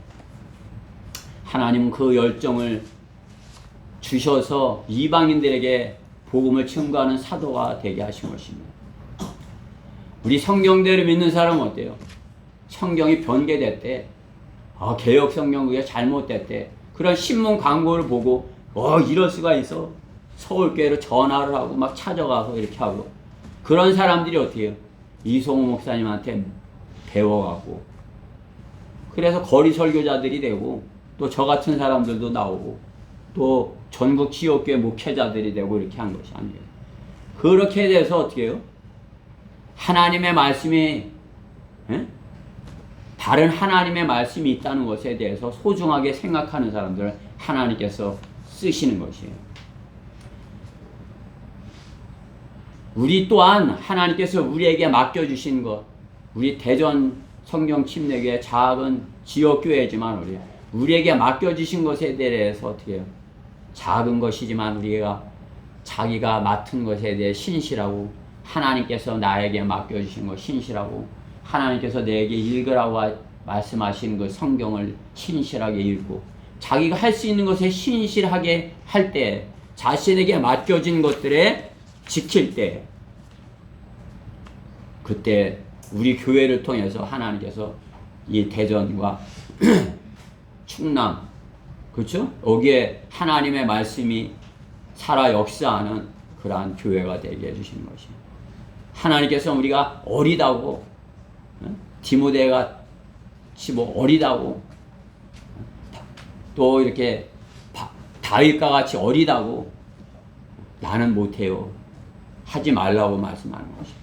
하나님은 그 열정을 주셔서 이방인들에게 복음을 증거하는 사도가 되게 하신 것입니다. 우리 성경대로 믿는 사람은 어때요? 성경이 변개됐대. 개혁 성경 그게 잘못됐대. 그런 신문 광고를 보고 이럴 수가 있어. 서울교회로 전화를 하고 막 찾아가서 이렇게 하고. 그런 사람들이 어떻게 해요? 이송호 목사님한테 배워가고. 그래서 거리 설교자들이 되고, 또 저 같은 사람들도 나오고, 또 전국 지역교회 목회자들이 되고 이렇게 한 것이 아니에요. 그렇게 돼서 어떻게 해요? 하나님의 말씀이 다른 하나님의 말씀이 있다는 것에 대해서 소중하게 생각하는 사람들을 하나님께서 쓰시는 것이에요. 우리 또한 하나님께서 우리에게 맡겨주신 것, 우리 대전 성경 침례교회 작은 지역교회지만 우리에게 맡겨주신 것에 대해서 어떻게 해요? 작은 것이지만 우리가 자기가 맡은 것에 대해 신실하고, 하나님께서 나에게 맡겨주신 것 신실하고, 하나님께서 내게 읽으라고 말씀하신 그 성경을 신실하게 읽고, 자기가 할 수 있는 것에 신실하게 할 때, 자신에게 맡겨진 것들에 지킬 때, 그때 우리 교회를 통해서 하나님께서 이 대전과 충남, 그렇죠? 여기에 하나님의 말씀이 살아 역사하는 그러한 교회가 되게 해주시는 것이에요. 하나님께서 우리가 어리다고, 디모데가 어리다고, 또 이렇게 다윗과 같이 어리다고 나는 못해요 하지 말라고 말씀하는 것이에요.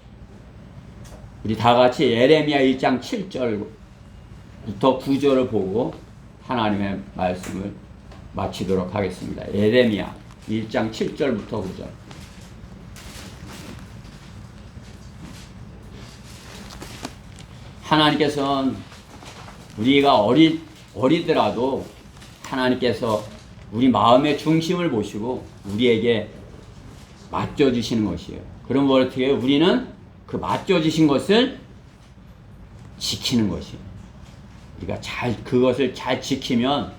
우리 다 같이 예레미야 1장 7절부터 9절을 보고 하나님의 말씀을 마치도록 하겠습니다. 예레미야 1장 7절부터 9절. 하나님께서는 우리가 어리더라도 하나님께서 우리 마음의 중심을 보시고 우리에게 맡겨주시는 것이에요. 그럼 어떻게 해요? 우리는 그 맡겨주신 것을 지키는 것이에요. 우리가 그것을 잘 지키면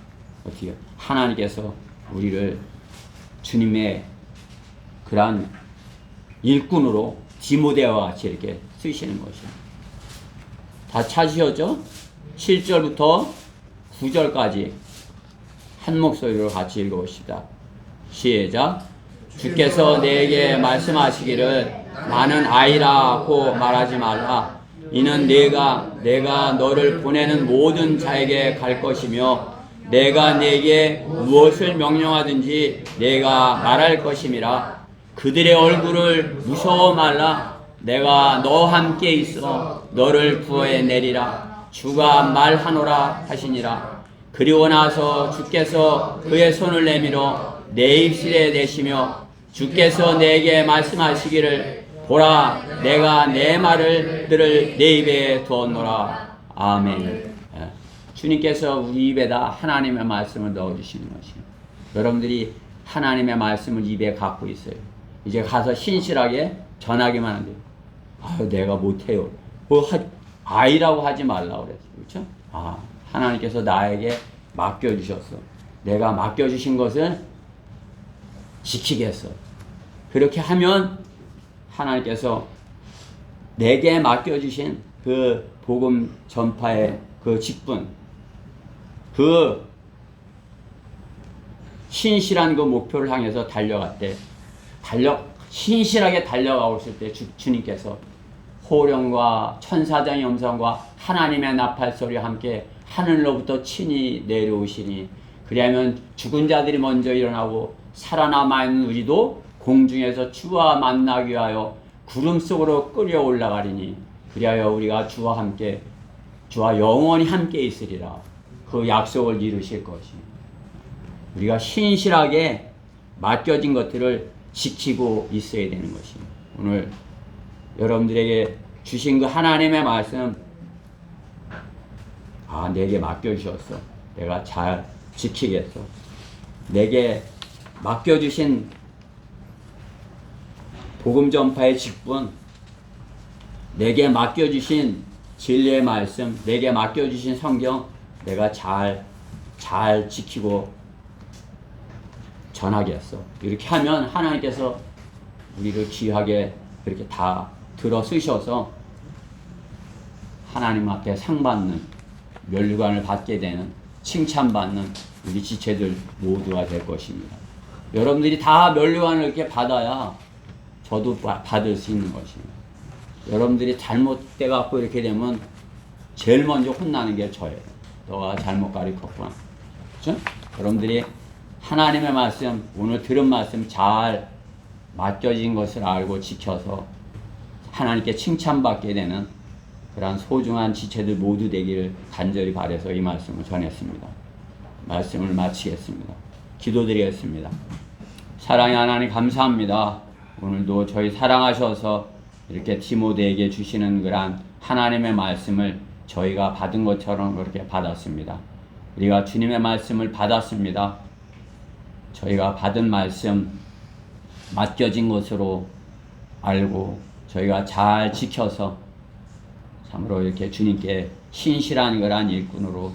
어떻게 해요? 하나님께서 우리를 주님의 그러한 일꾼으로 디모데와 같이 이렇게 쓰시는 것이에요. 다 찾으셨죠? 7절부터 9절까지 한 목소리로 같이 읽어봅시다. 시작. 주께서 내게 말씀하시기를 나는 아이라고 말하지 말라. 이는 내가 너를 보내는 모든 자에게 갈 것이며 내가 네게 무엇을 명령하든지 내가 말할 것임이라. 그들의 얼굴을 무서워 말라. 내가 너와 함께 있어 너를 구해내리라. 주가 말하노라 하시니라. 그리고 나서 주께서 그의 손을 내밀어 내 입술에 대시며 주께서 내게 말씀하시기를 보라 내가 내 말을 들을 내 입에 두었노라. 아멘. 주님께서 우리 입에다 하나님의 말씀을 넣어주시는 것이에요. 여러분들이 하나님의 말씀을 입에 갖고 있어요. 이제 가서 신실하게 전하기만 하면 돼요. 아유, 내가 못해요. 아이라고 하지 말라고 그랬어요. 그렇죠? 하나님께서 나에게 맡겨주셨어. 내가 맡겨주신 것을 지키겠어. 그렇게 하면 하나님께서 내게 맡겨주신 그 복음 전파의 그 직분, 그 신실한 그 목표를 향해서 신실하게 달려가고 있을 때 주님께서 호령과 천사장의 음성과 하나님의 나팔소리와 함께 하늘로부터 친히 내려오시니 그리하면 죽은 자들이 먼저 일어나고 살아남아있는 우리도 공중에서 주와 만나기 위하여 구름 속으로 끌어 올라가리니 그리하여 우리가 주와 영원히 함께 있으리라. 그 약속을 이루실 것입니다. 우리가 신실하게 맡겨진 것들을 지키고 있어야 되는 것입니다. 오늘 여러분들에게 주신 그 하나님의 말씀, 내게 맡겨주셨어. 내가 잘 지키겠어. 내게 맡겨주신 복음 전파의 직분, 내게 맡겨주신 진리의 말씀, 내게 맡겨주신 성경, 내가 잘 지키고 전하겠어. 이렇게 하면 하나님께서 우리를 귀하게 이렇게 다 들어 쓰셔서 하나님 앞에 상 받는, 멸관을 받게 되는, 칭찬받는 우리 지체들 모두가 될 것입니다. 여러분들이 다 멸관을 이렇게 받아야 저도 받을 수 있는 것입니다. 여러분들이 잘못돼 갖고 이렇게 되면 제일 먼저 혼나는 게 저예요. 너가 잘못 가르쳤구나. 그렇죠? 여러분들이 하나님의 말씀, 오늘 들은 말씀 잘 맡겨진 것을 알고 지켜서 하나님께 칭찬받게 되는 그러한 소중한 지체들 모두 되기를 간절히 바라서 이 말씀을 전했습니다. 말씀을 마치겠습니다. 기도드리겠습니다. 사랑의 하나님 감사합니다. 오늘도 저희 사랑하셔서 이렇게 디모데에게 주시는 그러한 하나님의 말씀을 저희가 받은 것처럼 그렇게 받았습니다. 우리가 주님의 말씀을 받았습니다. 저희가 받은 말씀 맡겨진 것으로 알고 저희가 잘 지켜서 참으로 이렇게 주님께 신실한 그러한 일꾼으로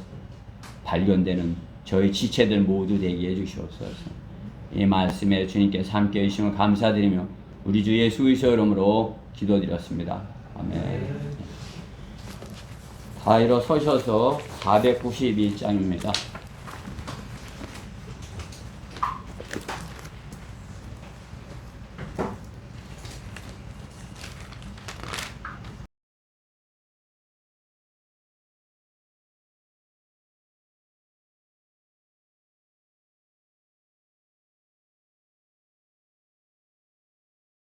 발견되는 저희 지체들 모두 되게 해주시옵소서. 이 말씀에 주님께서 함께 해주심을 감사드리며 우리 주 예수 그리스도의 이름으로 기도드렸습니다. 아멘. 다 일어서셔서 491장입니다.